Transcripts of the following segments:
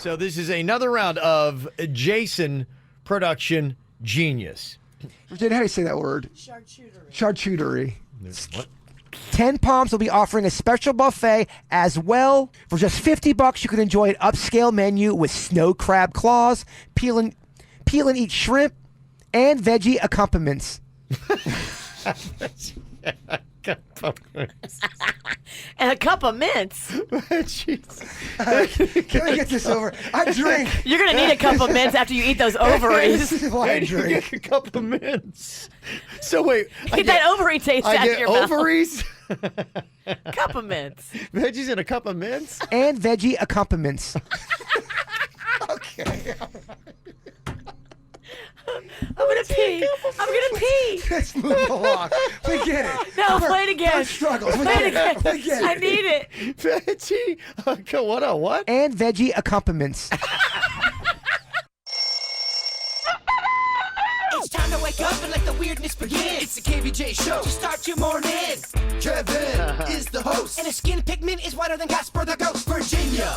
So this is another round of Jason Production Genius. Virginia, how do you say that word? Charcuterie. Charcuterie. What? 10 Palms will be offering a special buffet as well. For just $50, you can enjoy an upscale menu with snow crab claws, peel and eat shrimp, and veggie accompaniments. And a cup of mints. Can we get this over? I drink. You're going to need a cup of mints after you eat those ovaries. This is why I drink. A couple of mints. So wait, Get that ovary taste out I of get your mouth. ovaries, Cup of mints. veggies, and a cup of mints. And veggie accompaniments. Okay. I'm going to pee. I'm going to pee. Let's move along. Forget it. No, play it again. First struggle. Play Forget it again. it. Forget I it. need it. Veggie. Okay, what? And veggie accompaniments. It's time to wake up and let the weirdness begin. It's the KVJ show to start your morning. Kevin is the host, and his skin pigment is whiter than Casper the Ghost. Virginia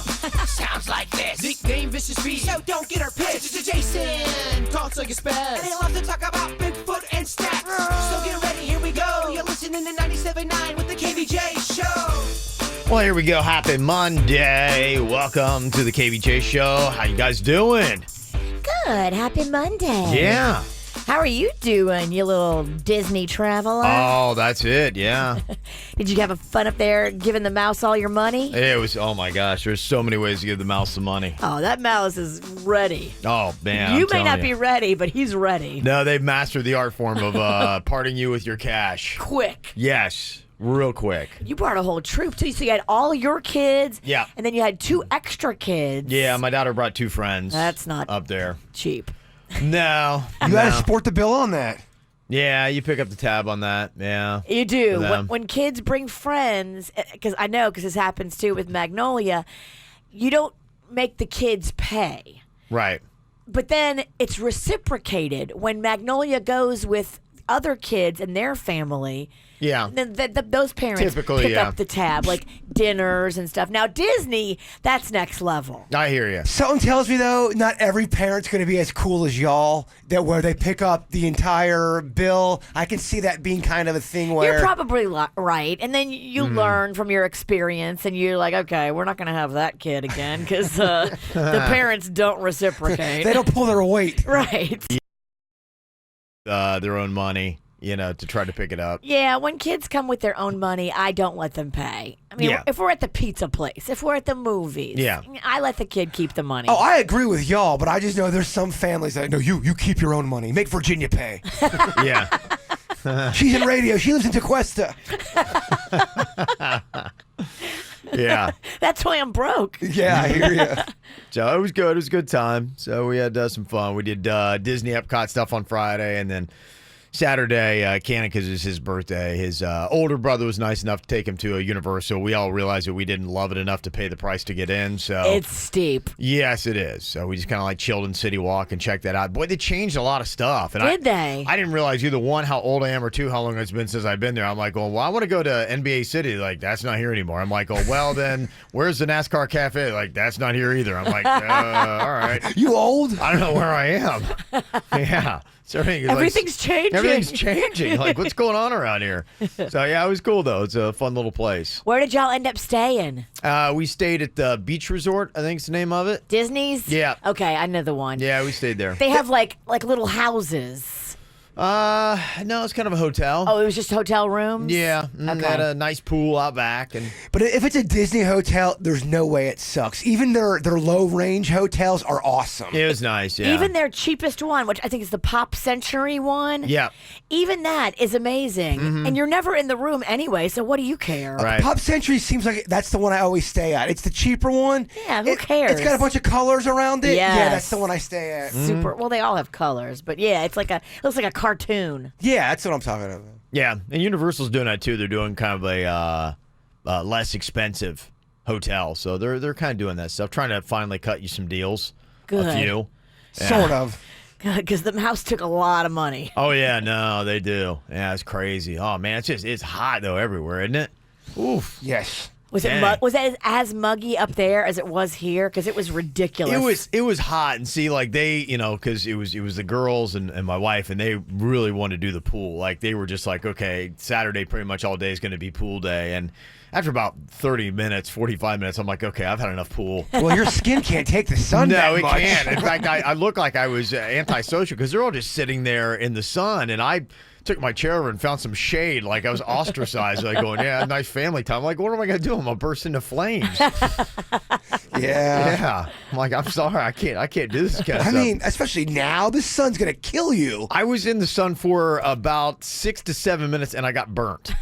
sounds like this. Nickname Vicious Beast, so don't get her pissed. Jason talks like a spaz, and he loves to talk about Bigfoot and stacks. So get ready, here we go. You're listening to 97.9 with the KVJ show. Well, here we go. Happy Monday. Welcome to the KVJ show. How you guys doing? Good. Happy Monday. Yeah. How are you doing, you little Disney traveler? Oh, that's it. Yeah. Did you have fun up there giving the mouse all your money? It was, oh my gosh, there's so many ways to give the mouse some money. Oh, that mouse is ready. Oh, man. You I'm may telling not you. be ready, but he's ready. No, they've mastered the art form of parting you with your cash. Quick. Yes, real quick. You brought a whole troop, too. So you had all your kids. Yeah. And then you had 2 extra kids. Yeah, my daughter brought 2 friends. That's not up there. cheap. No. You got to support the bill on that. Yeah, you pick up the tab on that. Yeah. You do. For them. When kids bring friends, because this happens too with Magnolia, you don't make the kids pay. Right. But then it's reciprocated when Magnolia goes with other kids and their family. Yeah. Then those parents Typically, pick yeah. up the tab, like dinners and stuff. Now, Disney, that's next level. I hear you. Something tells me, though, not every parent's going to be as cool as y'all, that where they pick up the entire bill. I can see that being kind of a thing where... You're probably right. And then you learn from your experience, and you're like, okay, we're not going to have that kid again because the parents don't reciprocate. they don't pull their weight. Right. Their own money, to try to pick it up. Yeah, when kids come with their own money, I don't let them pay. I mean, Yeah. if we're at the pizza place, if we're at the movies, Yeah. I let the kid keep the money. Oh, I agree with y'all, but I just know there's some families that, no, you keep your own money. Make Virginia pay. Yeah. She's in radio. She lives in Tequesta. Yeah. That's why I'm broke. Yeah, I hear you. So it was good. It was a good time. So we had some fun. We did Disney Epcot stuff on Friday, and then Saturday, Cannon, because it's his birthday, his older brother was nice enough to take him to a Universal. We all realized that we didn't love it enough to pay the price to get in. So It's steep. yes, it is. So we just kind of like chilled in City Walk and checked that out. Boy, they changed a lot of stuff. And Did they? I didn't realize either one, how old I am, or two, how long it's been since I've been there. I'm like, well, I want to go to NBA City. Like, that's not here anymore. I'm like, oh, well, then where's the NASCAR Cafe? Like, that's not here either. I'm like, all right. You old? I don't know where I am. Yeah. So Everything's changing. Everything's changing. Like, what's going on around here? So, yeah, it was cool, though. It's a fun little place. Where did y'all end up staying? We stayed at the Beach Resort, I think is the name of it. Disney's? Yeah. Okay, I know the one. Yeah, we stayed there. They have like little houses. No, it's kind of a hotel. Oh, it was just hotel rooms? Yeah, they had a nice pool out back, and But if it's a Disney hotel, there's no way it sucks. Even their low-range hotels are awesome. it was nice. Yeah, Even their cheapest one, which I think is the Pop Century one. Yeah. Even that is amazing. And you're never in the room anyway, so what do you care? Right. Pop Century seems like that's the one I always stay at. It's the cheaper one. Yeah, who cares? It's got a bunch of colors around it. Yeah, Yes. that's the one I stay at. Super. Well, they all have colors, but yeah, it looks like a cartoon. Yeah, that's what I'm talking about. Yeah, and Universal's doing that too. They're doing kind of a less expensive hotel, so they're kind of doing that stuff, trying to finally cut you some deals. Good. A few. Sort of. Because the mouse took a lot of money. Oh yeah, no, they do. Yeah, it's crazy. Oh man, it's hot though everywhere, isn't it? Oof. Yes. Was Dang. was it as muggy up there as it was here? Because it was ridiculous. It was hot, and see, like they, because it was the girls and my wife, and they really wanted to do the pool. Like they were just like, okay, Saturday pretty much all day is going to be pool day, and after about 30 minutes, 45 minutes, I'm like, okay, I've had enough pool. Well, your skin can't take the sun No, that it much. can't. In fact, I look like I was antisocial because they're all just sitting there in the sun, and I took my chair over and found some shade. Like I was ostracized. Like going, yeah, nice family time. I'm like, what am I gonna do? I'm gonna burst into flames. Yeah. I'm like, I'm sorry, I can't do this kind of I stuff. mean, especially now, the sun's gonna kill you. I was in the sun for about 6 to 7 minutes, and I got burnt.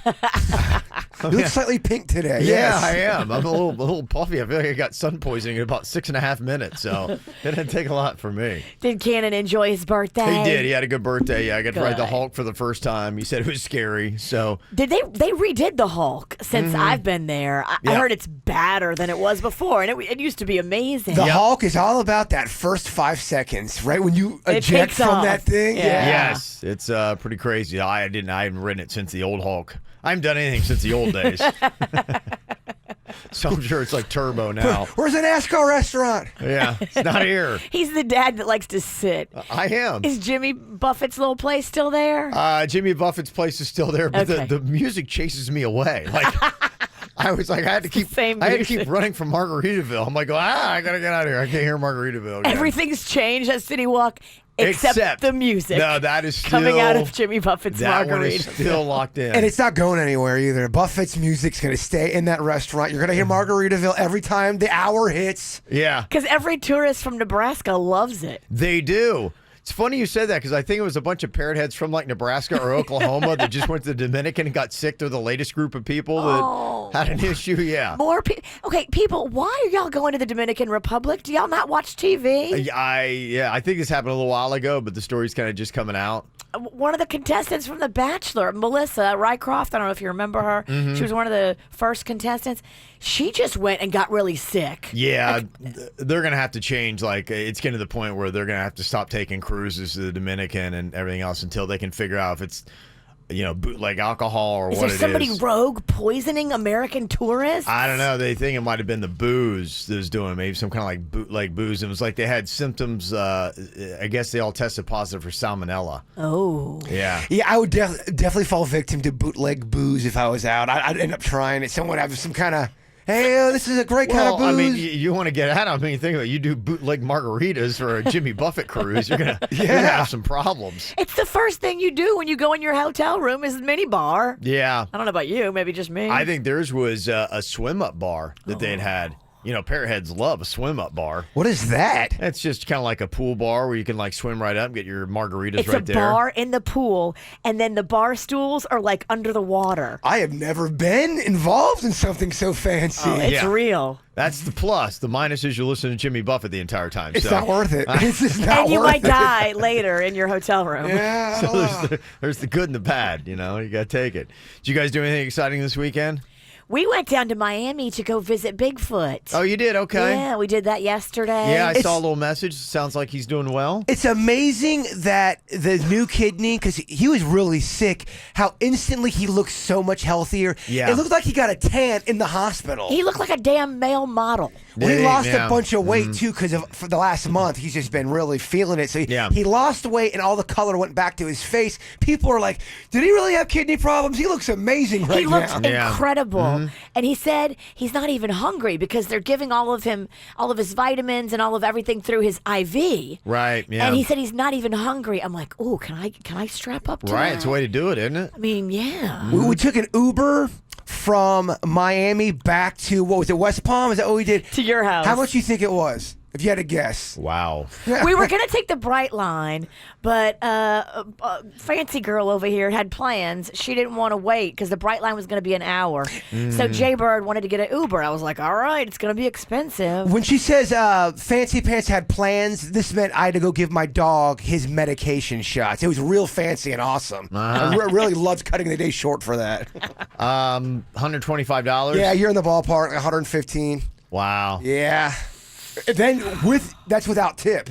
You look slightly pink today. Yeah, yes. I am. I'm a little puffy. I feel like I got sun poisoning in about 6.5 minutes, so it didn't take a lot for me. Did Cannon enjoy his birthday? He did. He had a good birthday. Yeah, I got to ride the Good. Hulk for the first time. He said it was scary. So Did they redid the Hulk since I've been there? I Yeah. heard it's badder than it was before, and it used to be amazing. The Hulk is all about that first 5 seconds, right when you eject takes from off. that thing. Yeah. yes, it's pretty crazy. I haven't ridden it since the old Hulk. I haven't done anything since the old days. So I'm sure it's like turbo now. Where's the NASCAR restaurant? Yeah, it's not here. He's the dad that likes to sit. I am. Is Jimmy Buffett's little place still there? Jimmy Buffett's place is still there, but Okay. the music chases me away. Like I was like, I had to keep Same music. running from Margaritaville. I'm like, I gotta get out of here. I can't hear Margaritaville again. Everything's changed at City Walk except the music. No, that is still coming out of Jimmy Buffett's that one Margarita. is still locked in. And it's not going anywhere either. Buffett's music's going to stay in that restaurant. You're going to hear Margaritaville every time the hour hits. yeah, Because every tourist from Nebraska loves it. they do. It's funny you said that because I think it was a bunch of parrot heads from like Nebraska or Oklahoma that just went to the Dominican and got sick. They're the latest group of people that had an issue. Yeah. More people. Okay, people, why are y'all going to the Dominican Republic? Do y'all not watch TV? I think this happened a little while ago, but the story's kind of just coming out. One of the contestants from The Bachelor, Melissa Rycroft, I don't know if you remember her. She was one of the first contestants. She just went and got really sick. Yeah, they're going to have to change. Like, it's getting to the point where they're going to have to stop taking cruises to the Dominican and everything else until they can figure out if it's, bootleg alcohol or Is what there it somebody is. rogue poisoning American tourists? I don't know. They think it might have been the booze that was doing it. Maybe some kind of like bootleg booze. It was like they had symptoms. I guess they all tested positive for salmonella. Oh. Yeah. Yeah, I would definitely fall victim to bootleg booze if I was out. I'd end up trying it. Someone would have some kind of, hey, this is a great kind of booze. I mean, you want to get out of it. I mean, think about it. You do bootleg margaritas for a Jimmy Buffett cruise. You're gonna have some problems. It's the first thing you do when you go in your hotel room is the mini bar. Yeah. I don't know about you, maybe just me. I think theirs was a swim up bar that they'd had. Parrotheads love a swim up bar. What is that? It's just kind of like a pool bar where you can like swim right up and get your margaritas it's right a there. bar in the pool, and then the bar stools are like under the water. I have never been involved in something so fancy. It's Yeah. real. That's the plus. The minus is you listen to Jimmy Buffett the entire time. It's so. not worth it. It's just not And you worth might it. die later in your hotel room. Yeah. So there's the good and the bad, you got to take it. Did you guys do anything exciting this weekend? We went down to Miami to go visit Bigfoot. Oh, you did? Okay. Yeah, we did that yesterday. Yeah, I It's- saw a little message. Sounds like he's doing well. It's amazing that the new kidney, because he was really sick, how instantly he looks so much healthier. Yeah. It looked like he got a tan in the hospital. He looked like a damn male model. Well, he lost Yeah. a bunch of weight too because for the last month he's just been really feeling it. So Yeah. he lost weight and all the color went back to his face. People are like, "Did he really have kidney problems? He looks amazing right He looks now." Yeah. incredible. And he said he's not even hungry because they're giving all of his vitamins and all of everything through his IV. Right, yeah. And he said he's not even hungry. I'm like, oh, can I strap up to Right, that? it's a way to do it, isn't it? I mean, yeah. We took an Uber from Miami back to what was it, West Palm? Is that what we did? To your house. How much do you think it was? If you had to guess. Wow. We were going to take the Bright Line, but fancy girl over here had plans. She didn't want to wait because the Bright Line was going to be an hour. So Jay Bird wanted to get an Uber. I was like, all right, it's going to be expensive. When she says Fancy Pants had plans, this meant I had to go give my dog his medication shots. It was real fancy and awesome. I really loved cutting the day short for that. $125? Yeah, you're in the ballpark, 115. Wow. Yeah. Then that's without tip.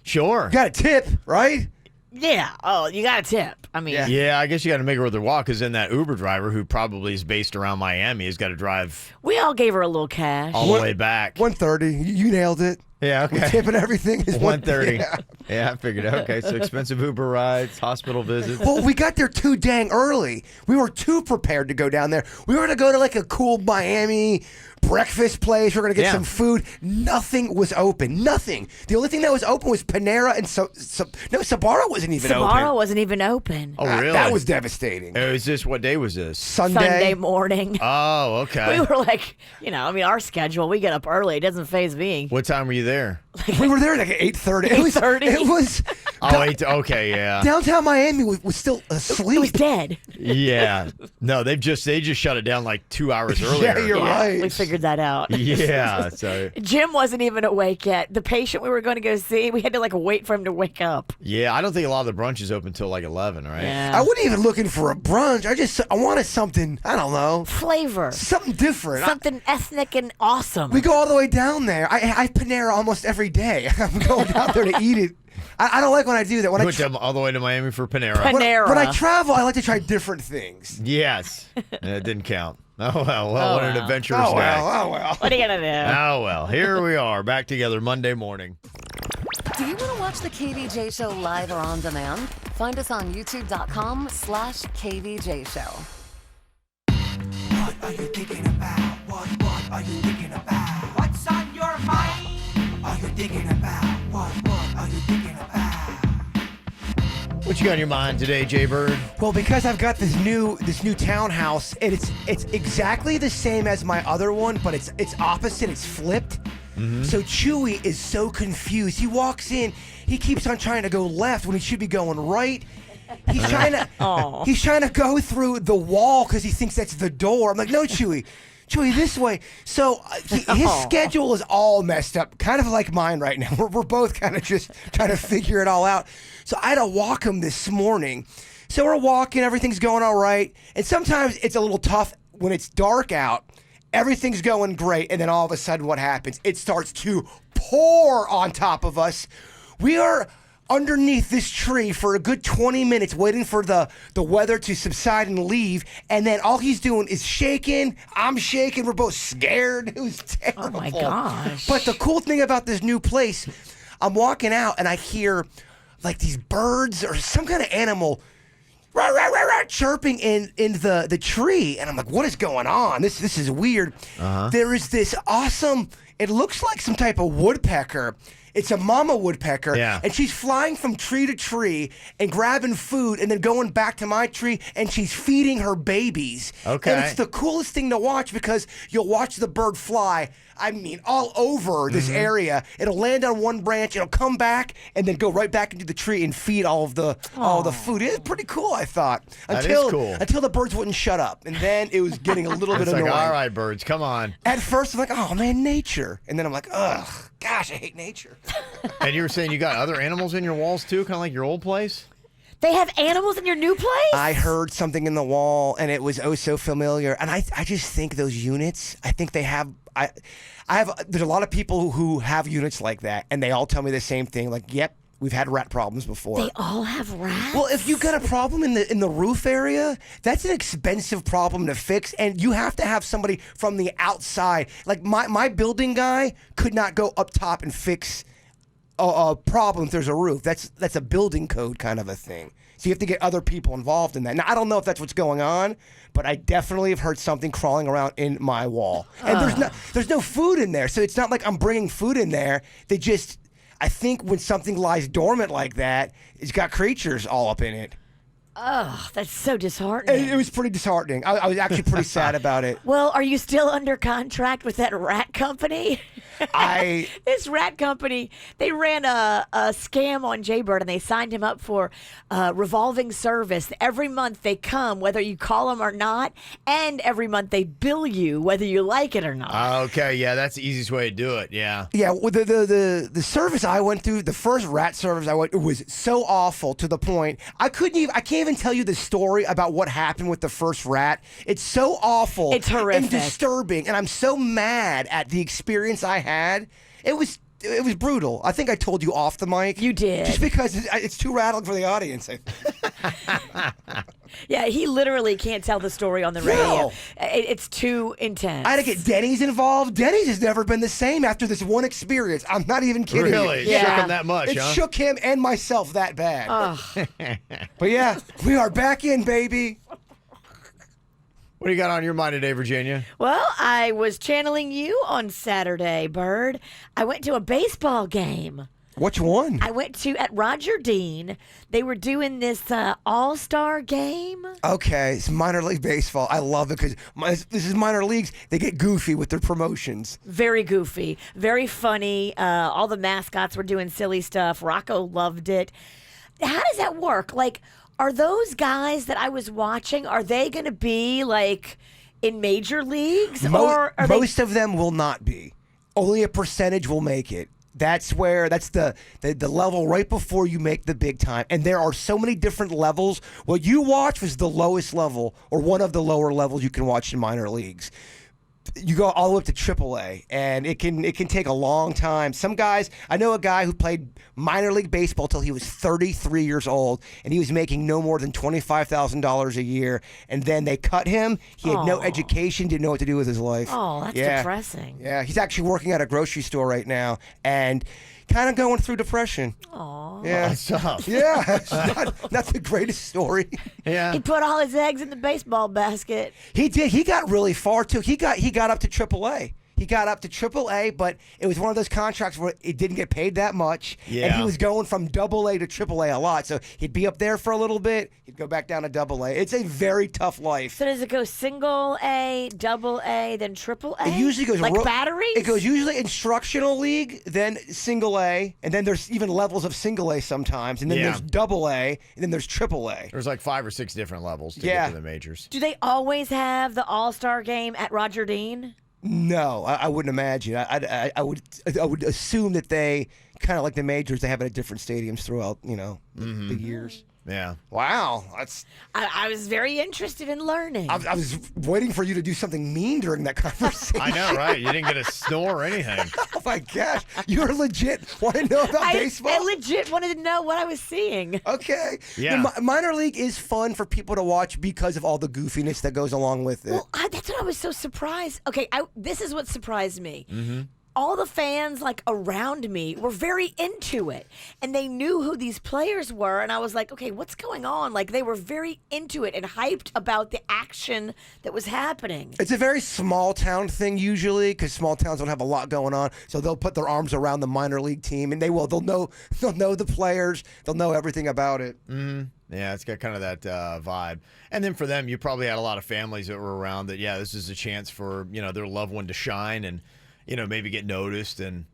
Sure. You got a tip, right? Yeah. Oh, you got a tip. I mean, Yeah, I guess you got to make her with her walk because then that Uber driver who probably is based around Miami has got to drive we all gave her a little cash. all the way back. 130. You nailed it. Yeah, okay. Tip and everything is 130. Yeah. Yeah, I figured. Okay, so expensive Uber rides, hospital visits. Well, we got there too dang early. We were too prepared to go down there. We were going to go to like a cool Miami breakfast place. We were going to get some food. Nothing was open. Nothing. The only thing that was open was Panera and Sbarro wasn't even open. Sbarro wasn't even open. Oh, really? That was devastating. Is this, what day was this? Sunday morning. Oh, okay. We were like, our schedule, we get up early. It doesn't faze me. What time were you there? We were there at like 8:30. 8:30? It was. Okay, yeah. Downtown Miami was still asleep. It was dead. Yeah. No, they just shut it down like 2 hours earlier. Yeah, you're right. We figured that out. Yeah, so Jim wasn't even awake yet. The patient we were going to go see, we had to like wait for him to wake up. yeah, I don't think a lot of the brunches open until like 11, right? Yeah. I wasn't even looking for a brunch. I wanted something, I don't know, Flavor. something different. Something ethnic and awesome. We go all the way down there. I Panera almost every day. I'm going down there to eat it. I don't like when I do that. When You I went all the way to Miami for Panera. Panera. when I travel, I like to try different things. Yes. It didn't count. Oh, well, what an well. adventurous Oh day. well. What are you going to do? Oh, well, here we are, back together Monday morning. Do you want to watch the KVJ Show live or on demand? Find us on youtube.com/KVJ Show. What are you thinking about? What are you thinking about? What's on your mind? Are you thinking about? What are you thinking about? What you got in your mind today, Jay Bird? Well, because I've got this new townhouse, and it's exactly the same as my other one, but it's opposite. It's flipped. So Chewy is so confused. He walks in, he keeps on trying to go left when he should be going right. He's trying to go through the wall because he thinks that's the door. I'm like, no, Chewy, this way. So his schedule is all messed up, kind of like mine right now. We're both kind of just trying to figure it all out. So I had to walk him this morning. So we're walking, everything's going all right. And sometimes it's a little tough when it's dark out. Everything's going great, and then all of a sudden what happens? It starts to pour on top of us. We are underneath this tree for a good 20 minutes waiting for the weather to subside and leave, and then all he's doing is shaking. I'm shaking. We're both scared. It was terrible. Oh, my gosh. But the cool thing about this new place, I'm walking out, and I hear like these birds or some kind of animal rah, rah, rah, rah, chirping in the tree, and I'm like, what is going on? This is weird. There is this awesome, it looks like some type of woodpecker. It's a mama woodpecker, and she's flying from tree to tree and grabbing food and then going back to my tree, and she's feeding her babies. Okay. And it's the coolest thing to watch because you'll watch the bird fly, I mean, all over this area. It'll land on one branch, it'll come back, and then go right back into the tree and feed all the food. It's pretty cool, I thought. That is cool. Until the birds wouldn't shut up. And then it was getting a little bit It's annoying. like, all right, birds, come on. At first, I'm like, oh, man, nature. And then I'm like, ugh, gosh, I hate nature. And you were saying you got other animals in your walls, too, kind of like your old place? They have animals in your new place? I heard something in the wall, and it was oh so familiar. And I just think those units, I think they have... There's a lot of people who have units like that, and they all tell me the same thing. Like, yep, we've had rat problems before. They all have rats? Well, if you got a problem in the roof area, that's an expensive problem to fix, and you have to have somebody from the outside. Like my building guy could not go up top and fix a problem if there's a roof. That's a building code kind of a thing. So you have to get other people involved in that. Now, I don't know if that's what's going on, but I definitely have heard something crawling around in my wall. And there's no food in there, so it's not like I'm bringing food in there. I think when something lies dormant like that, it's got creatures all up in it. Ugh, that's so disheartening. It was pretty disheartening. I was actually pretty sad about it. Well, are you still under contract with that rat company? This rat company, they ran a scam on Jaybird, and they signed him up for revolving service. Every month they come, whether you call them or not, and every month they bill you, whether you like it or not. Okay, yeah, that's the easiest way to do it, yeah. Yeah, well, the service I went through, the first rat service I went, it was so awful to the point I can't even tell you the story about what happened with the first rat. It's so awful. It's horrific. And disturbing, and I'm so mad at the experience I had. It was brutal. I think I told you off the mic. You did. Just because it's too rattling for the audience. Yeah, he literally can't tell the story on the radio. It's too intense. I had to get Denny's involved. Denny's has never been the same after this one experience. I'm not even kidding. Really? You. Shook him that much, It huh? shook him and myself that bad. But yeah, we are back in, baby. What do you got on your mind today, Virginia? Well, I was channeling you on Saturday, Bird. I went to a baseball game. Which one? I went to at Roger Dean. They were doing this all-star game. Okay, it's minor league baseball. I love it because this is minor leagues. They get goofy with their promotions. Very goofy, very funny. All the mascots were doing silly stuff. Rocco loved it. How does that work? Like, are those guys that I was watching, are they going to be like in major leagues? Or are most of them will not be. Only a percentage will make it. That's the level right before you make the big time. And there are so many different levels. What you watch was the lowest level or one of the lower levels you can watch in minor leagues. You go all the way up to AAA, and it can take a long time. Some guys, I know a guy who played minor league baseball till he was 33 years old, and he was making no more than $25,000 a year. And then they cut him. He had no education, didn't know what to do with his life. Oh, that's depressing. Yeah, he's actually working at a grocery store right now, and kind of going through depression. Aw. Yeah, That's tough. yeah, it's not the greatest story. Yeah. He put all his eggs in the baseball basket. He did. He got really far too. He got up to AAA. He got up to AAA, but it was one of those contracts where it didn't get paid that much. Yeah. And he was going from AA to AAA a lot. So he'd be up there for a little bit. He'd go back down to AA. It's a very tough life. So does it go single A, double A, then triple A? It usually goes like batteries? It goes usually instructional league, then single A, and then there's even levels of single A sometimes, and then there's double A, and then there's triple A. There's like 5 or 6 different levels to Yeah. get to the majors. Do they always have the All-Star game at Roger Dean? No, I wouldn't imagine. I would assume that they kind of like the majors. They have it at different stadiums throughout the years. Yeah. Wow, that's. I was very interested in learning. I was waiting for you to do something mean during that conversation. I know, right? You didn't get a snore or anything. Oh my gosh, you're legit. Want to know about baseball? I legit wanted to know what I was seeing. Okay. Yeah. The minor league is fun for people to watch because of all the goofiness that goes along with it. Well, that's what I was so surprised. Okay, this is what surprised me. Mm-hmm. All the fans like around me were very into it, and they knew who these players were, and I was like, okay, what's going on? Like, they were very into it and hyped about the action that was happening. It's a very small town thing usually because small towns don't have a lot going on, so they'll put their arms around the minor league team, and they'll know the players, they'll know everything about it. Yeah, it's got kind of that vibe. And then for them, you probably had a lot of families that were around that, this is a chance for, their loved one to shine and, maybe get noticed and,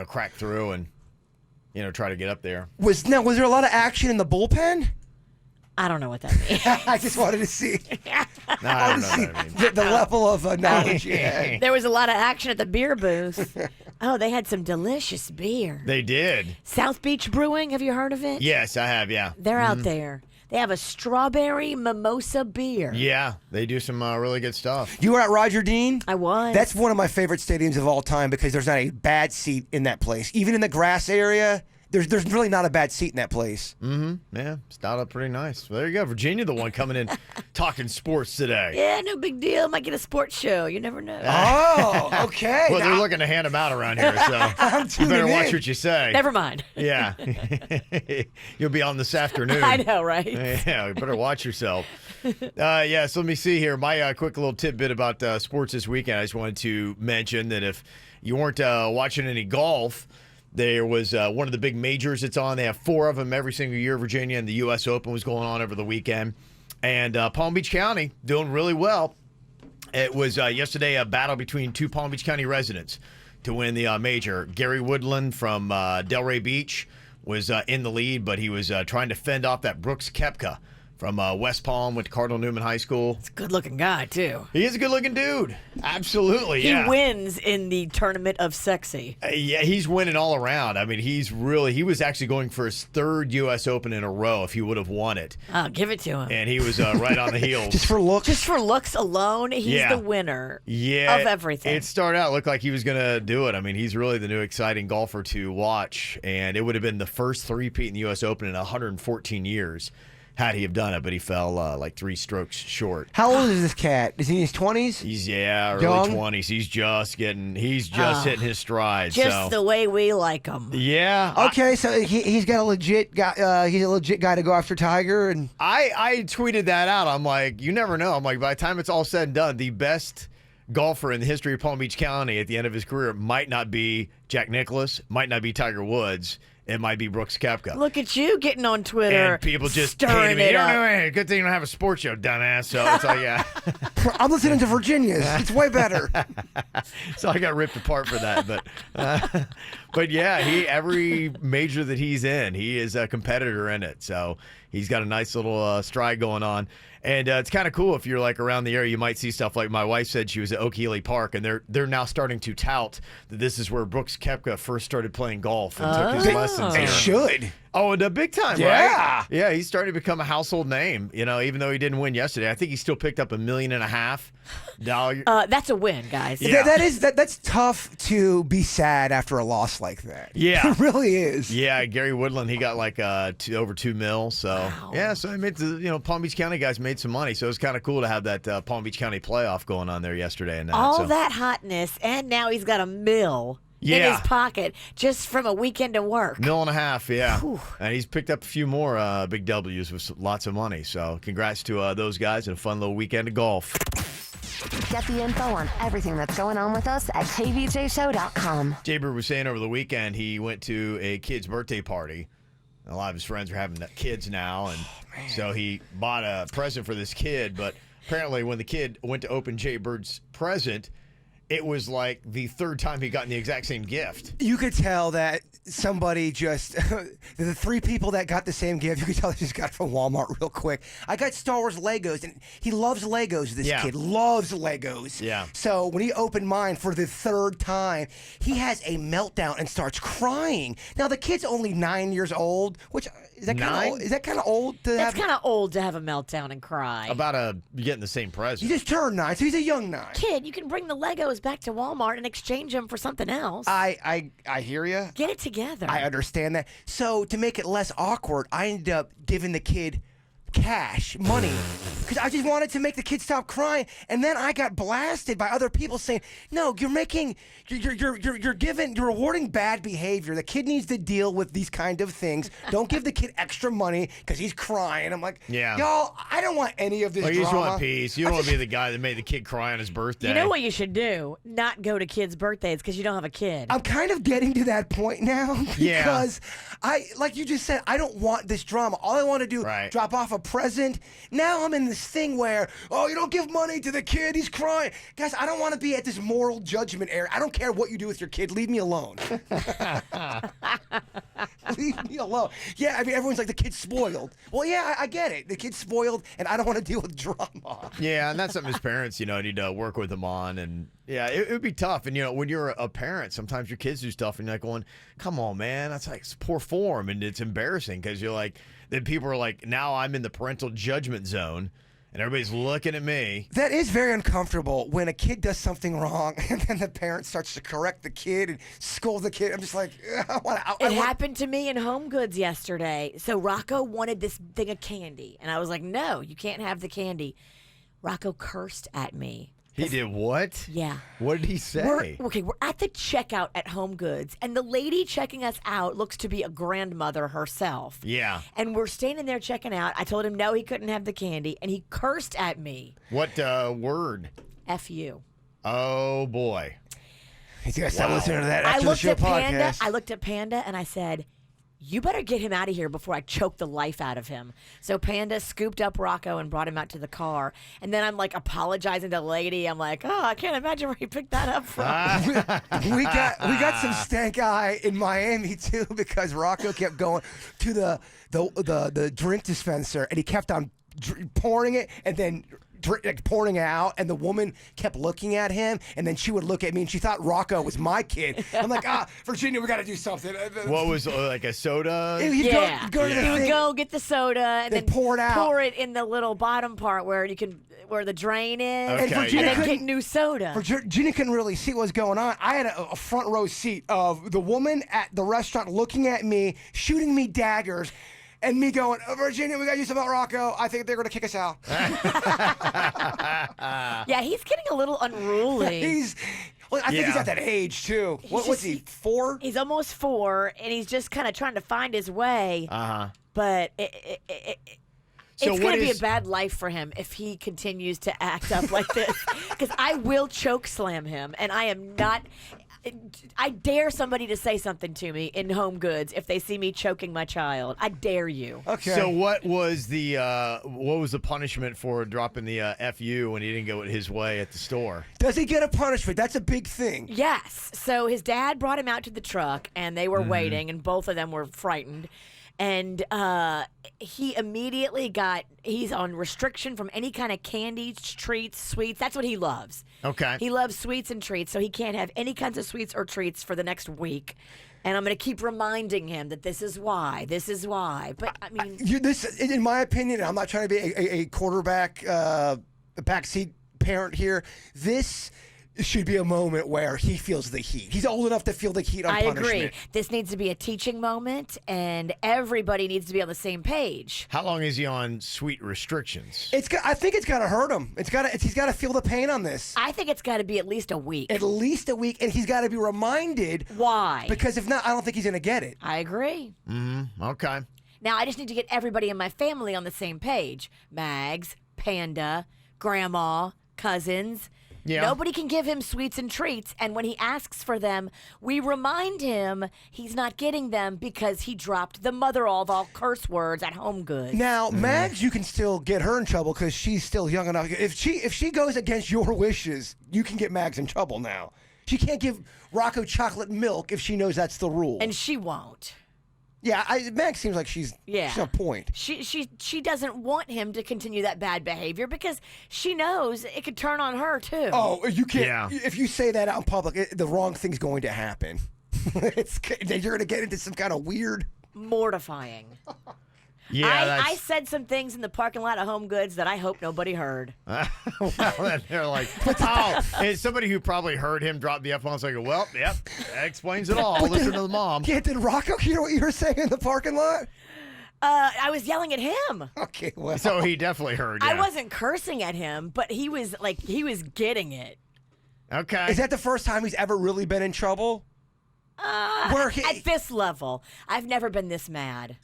crack through and, try to get up there. Was there a lot of action in the bullpen? I don't know what that means. I just wanted to see. No, I don't know what that means. The level of knowledge you had. There was a lot of action at the beer booth. Oh, they had some delicious beer. They did. South Beach Brewing, have you heard of it? Yes, I have, yeah. They're out there. They have a strawberry mimosa beer. Yeah, they do some really good stuff. You were at Roger Dean? I was. That's one of my favorite stadiums of all time because there's not a bad seat in that place. Even in the grass area, there's really not a bad seat in that place. Yeah, styled up pretty nice. Well, there you go. Virginia, the one coming in talking sports today. Yeah, no big deal. Might get a sports show. You never know. Oh, okay. Well, they're looking to hand them out around here, so you tuning better in. watch what you say. Never mind. Yeah. You'll be on this afternoon. I know, right? Yeah, you better watch yourself. So let me see here. My quick little tidbit about sports this weekend. I just wanted to mention that if you weren't watching any golf, there was one of the big majors it's on. They have 4 of them every single year, Virginia, and the U.S. Open was going on over the weekend. And Palm Beach County doing really well. It was yesterday a battle between 2 Palm Beach County residents to win the major. Gary Woodland from Delray Beach was in the lead, but he was trying to fend off that Brooks Koepka from West Palm, went to Cardinal Newman High School. Good-looking guy, too. He is a good-looking dude. Absolutely, He yeah. wins in the tournament of sexy. Yeah, he's winning all around. I mean, he was actually going for his 3rd U.S. Open in a row if he would have won it. I'll give it to him. And he was right on the heels. Just for looks? Just for looks alone, he's the winner of everything. It started out looked like he was going to do it. I mean, he's really the new exciting golfer to watch, and it would have been the first three-peat in the U.S. Open in 114 years. had he have done it, but he fell like 3 strokes short. How old is this cat? Is he in his 20s? He's early Young? 20s. He's just hitting his stride. Just the way we like them. Yeah. Okay, so he's got a legit guy. He's a legit guy to go after Tiger, and I tweeted that out. I'm like, you never know. I'm like, by the time it's all said and done, the best golfer in the history of Palm Beach County at the end of his career might not be Jack Nicklaus, might not be Tiger Woods. It might be Brooks Koepka. Look at you getting on Twitter. And people just stirring hating me. it You don't up. know, hey, good thing you don't have a sports show, dumbass. So it's like, yeah. I'm listening to Virginia's. It's way better. So I got ripped apart for that. But yeah, every major that he's in, he is a competitor in it. So he's got a nice little stride going on. And it's kind of cool if you're like around the area, you might see stuff like my wife said she was at Okeechobee Park, and they're now starting to tout that this is where Brooks Koepka first started playing golf and took his lessons. They there. should. Oh, and big time, Yeah. right? Yeah, he's starting to become a household name. You know, even though he didn't win yesterday, I think he still picked up $1.5 million. That's a win, guys. Yeah. That's tough to be sad after a loss like that. Yeah. It really is. Yeah, Gary Woodland, he got like over $2 million. So yeah, so I made Palm Beach County guys made some money. So it's kind of cool to have that Palm Beach County playoff going on there yesterday. And All that hotness, and now he's got $1 million in his pocket just from a weekend of work. $1.5 million, yeah. Whew. And he's picked up a few more big W's with lots of money. So congrats to those guys and a fun little weekend of golf. Get the info on everything that's going on with us at kvjshow.com. Jaybird was saying over the weekend he went to a kid's birthday party. A lot of his friends are having kids now, and so he bought a present for this kid. But apparently when the kid went to open Jaybird's present, it was like the 3rd time he gotten the exact same gift. You could tell that somebody just, the 3 people that got the same gift, you could tell they just got it from Walmart real quick. I got Star Wars Legos, and he loves Legos, this kid. Loves Legos. Yeah. So when he opened mine for the 3rd time, he has a meltdown and starts crying. Now, the kid's only 9 years old, which, is that kind of old to That's have? kind of old to have a meltdown and cry. About getting the same present. He just turned 9, so he's a young 9. Kid, you can bring the Legos back to Walmart and exchange them for something else. I hear you. Get it together. I understand that. So to make it less awkward, I ended up giving the kid cash, money, because I just wanted to make the kid stop crying. And then I got blasted by other people saying, "No, you're rewarding bad behavior. The kid needs to deal with these kind of things. Don't give the kid extra money because he's crying." I'm like, Yeah. y'all, I don't want any of this Well, you just drama. want peace. You don't want to be the guy that made the kid cry on his birthday. You know what you should do? Not go to kids' birthdays because you don't have a kid. I'm kind of getting to that point now because like you just said, I don't want this drama. All I want to do drop off a present. Now I'm in this thing where, you don't give money to the kid, he's crying. Guys, I don't want to be at this moral judgment area. I don't care what you do with your kid. Leave me alone. Leave me alone. Yeah, I mean, everyone's like, the kid's spoiled. Well, yeah, I get it. The kid's spoiled, and I don't want to deal with drama. Yeah, and that's something his parents, need to work with him on. And yeah, it would be tough. And, when you're a parent, sometimes your kids do stuff, and you're like going, come on, man. That's like, it's poor form, and it's embarrassing because you're like, then people are like, now I'm in the parental judgment zone, and everybody's looking at me. That is very uncomfortable when a kid does something wrong and then the parent starts to correct the kid and scold the kid. I'm just like, It happened to me in Home Goods yesterday. So Rocco wanted this thing of candy, and I was like, no, you can't have the candy. Rocco cursed at me. He did what? Yeah. What did he say? We're at the checkout at Home Goods, and the lady checking us out looks to be a grandmother herself. Yeah. And we're standing there checking out. I told him no, he couldn't have the candy, and he cursed at me. What word? F you. Oh, boy. He's got to stop listening to that I after the looked show at Panda. podcast. I looked at Panda, and I said, you better get him out of here before I choke the life out of him. So Panda scooped up Rocco and brought him out to the car. And then I'm like apologizing to the lady. I'm like, I can't imagine where he picked that up from. we got some stank eye in Miami too because Rocco kept going to the drink dispenser and he kept on pouring it and then pouring it out, and the woman kept looking at him, and then she would look at me, and she thought Rocco was my kid. I'm like, Virginia, we got to do something. What was like a soda? He'd go to the He would thing, go get the soda and then pour it out. Pour it in the little bottom part where the drain is, Okay, and Virginia then couldn't- get new soda. Virginia couldn't really see what was going on. I had a front row seat of the woman at the restaurant looking at me, shooting me daggers. and me going, Virginia, we got to do something about Rocco. I think they're going to kick us out. Yeah, he's getting a little unruly. I think he's at that age, too. What's he, 4? He's almost 4, and he's just kind of trying to find his way. But it's going to be a bad life for him if he continues to act up like this. Because I will choke slam him, and I am not. I dare somebody to say something to me in Home Goods if they see me choking my child. I dare you. Okay. So what was the punishment for dropping the FU when he didn't go his way at the store? Does he get a punishment? That's a big thing. Yes. So his dad brought him out to the truck, and they were waiting, and both of them were frightened. And he immediately he's on restriction from any kind of candy, treats, sweets. That's what he loves. Okay. He loves sweets and treats, so he can't have any kinds of sweets or treats for the next week. And I'm going to keep reminding him that this is why. But, I mean. This, in my opinion, I'm not trying to be a quarterback, backseat parent here. This should be a moment where he feels the heat. He's old enough to feel the heat on punishment. I agree. This needs to be a teaching moment, and everybody needs to be on the same page. How long is he on sweet restrictions? I think it's got to hurt him. He's got to feel the pain on this. I think it's got to be at least a week. At least a week, and he's got to be reminded. Why? Because if not, I don't think he's going to get it. I agree. Okay. Now, I just need to get everybody in my family on the same page. Mags, Panda, Grandma, cousins. Yeah. Nobody can give him sweets and treats, and when he asks for them, we remind him he's not getting them because he dropped the mother of all curse words at Home Goods. Now, Mags, you can still get her in trouble because she's still young enough. If she goes against your wishes, you can get Mags in trouble now. She can't give Rocco chocolate milk if she knows that's the rule. And she won't. Yeah, Max seems like she's on point. She doesn't want him to continue that bad behavior because she knows it could turn on her too. Oh, you can't. Yeah. If you say that out in public, the wrong thing's going to happen. You're going to get into some kind of weird. Mortifying. Yeah, I said some things in the parking lot of Home Goods that I hope nobody heard. Well, then they're like, oh, and somebody who probably heard him drop the F-bombs like, well, yep, that explains it all. Listen to the mom. Yeah, did Rocco hear what you were saying in the parking lot? I was yelling at him. Okay, well. So he definitely heard. Yeah. I wasn't cursing at him, but he was getting it. Okay. Is that the first time he's ever really been in trouble? At this level, I've never been this mad.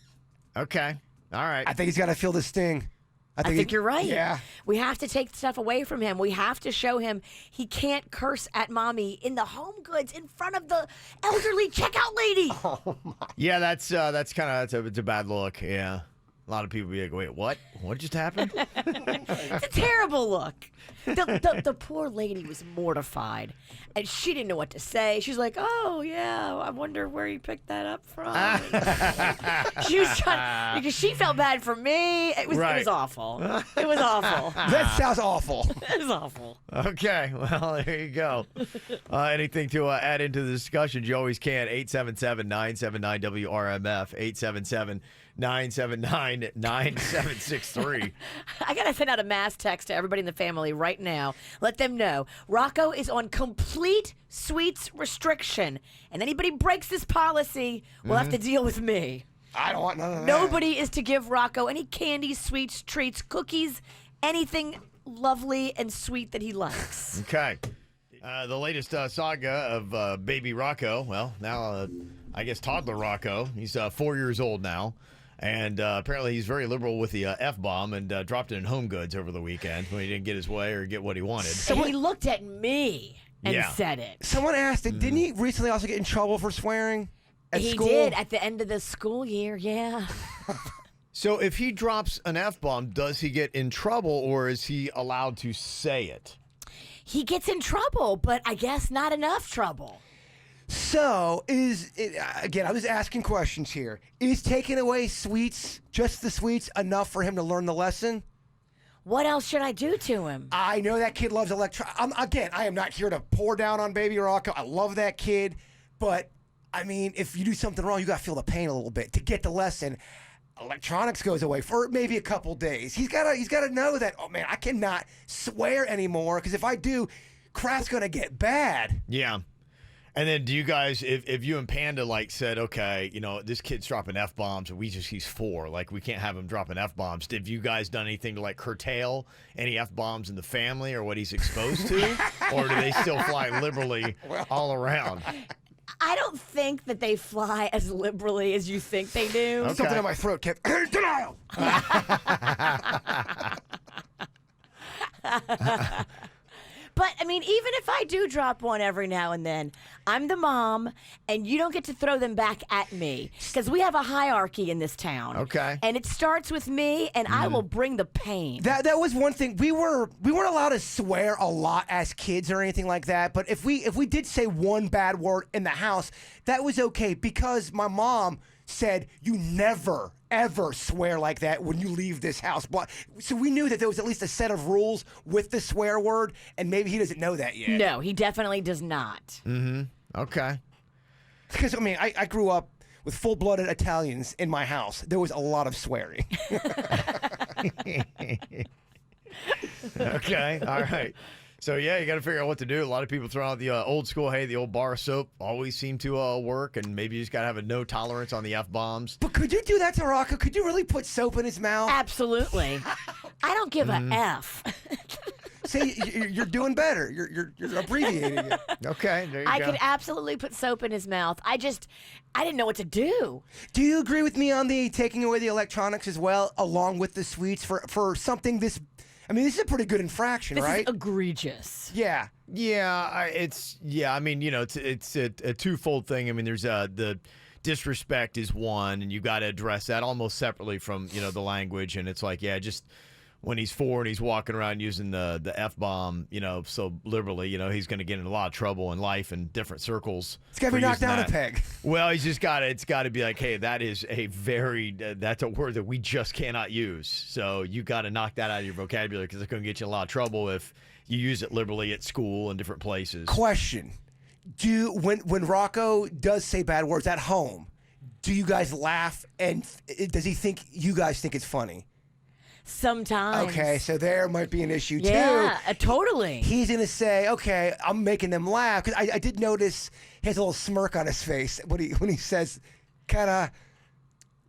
Okay. All right. I think he's got to feel the sting. I think you're right. Yeah. We have to take stuff away from him. We have to show him he can't curse at mommy in the Home Goods in front of the elderly checkout lady. Yeah, that's it's a bad look. Yeah. A lot of people be like, wait, what? What just happened? It's a terrible look. The poor lady was mortified, and she didn't know what to say. She's like, "Oh yeah, I wonder where you picked that up from." She was trying because she felt bad for me. It was awful. It was awful. That sounds awful. It was awful. Okay, well, there you go. Anything to add into the discussion, you always can. 877-979-WRMF, 877-979-9763. I got to send out a mass text to everybody in the family right now. Let them know Rocco is on complete sweets restriction, and anybody breaks this policy will have to deal with me. I don't want none of that. Nobody is to give Rocco any candy, sweets, treats, cookies, anything lovely and sweet that he likes. Okay. The latest saga of baby Rocco, well, now I guess toddler Rocco. He's 4 years old now. And apparently he's very liberal with the F-bomb and dropped it in Home Goods over the weekend when he didn't get his way or get what he wanted. And he looked at me and said it. Someone asked, didn't he recently also get in trouble for swearing at school? He did at the end of the school year, yeah. So if he drops an F-bomb, does he get in trouble or is he allowed to say it? He gets in trouble, but I guess not enough trouble. So, again, I was asking questions here. Is taking away sweets, just the sweets, enough for him to learn the lesson? What else should I do to him? I know that kid loves again, I am not here to pour down on baby Rocco. I love that kid. But, I mean, if you do something wrong, you got to feel the pain a little bit. To get the lesson, electronics goes away for maybe a couple days. He's got to know that, oh, man, I cannot swear anymore because if I do, crap's going to get bad. Yeah. And then do you guys, if you and Panda like said, okay, this kid's dropping F-bombs and he's 4, like we can't have him dropping F-bombs. Have you guys done anything to like curtail any F-bombs in the family or what he's exposed to? Or do they still fly liberally all around? I don't think that they fly as liberally as you think they do. Okay. Something in my throat kept denial. But, I mean, even if I do drop one every now and then, I'm the mom, and you don't get to throw them back at me. Because we have a hierarchy in this town. Okay. And it starts with me, and I will bring the pain. That was one thing. We weren't allowed to swear a lot as kids or anything like that. But if we did say one bad word in the house, that was okay because my mom said you never ever swear like that when you leave this house. But so we knew that there was at least a set of rules with the swear word, and maybe he doesn't know that yet. No, he definitely does not. Okay. Because I mean, I grew up with full-blooded Italians in my house. There was a lot of swearing. Okay. All right. So, yeah, you got to figure out what to do. A lot of people throw out the old school, hey, the old bar of soap always seem to work, and maybe you just got to have a no tolerance on the F-bombs. But could you do that to Rocco? Could you really put soap in his mouth? Absolutely. I don't give a F. See, you're doing better. You're abbreviating it. Okay, there you I go. could absolutely put soap in his mouth. I didn't know what to do. Do you agree with me on the taking away the electronics as well, along with the sweets for something this? I mean, this is a pretty good infraction, This right? is egregious. Yeah. Yeah, it's a twofold thing. I mean, there's the disrespect is one, and you got to address that almost separately from the language. And it's like, yeah, just when he's 4 and he's walking around using the F-bomb, so liberally, he's going to get in a lot of trouble in life in different circles. It's got to for be knocked using down that. a peg. Well, it's got to be like, hey, that is that's a word that we just cannot use. So you got to knock that out of your vocabulary because it's going to get you in a lot of trouble if you use it liberally at school and different places. Question: when Rocco does say bad words at home, do you guys laugh? And does he think you guys think it's funny? Sometimes. Okay, so there might be an issue too. Yeah, totally. He's gonna say, "Okay, I'm making them laugh." Because I did notice he has a little smirk on his face when he says, kind of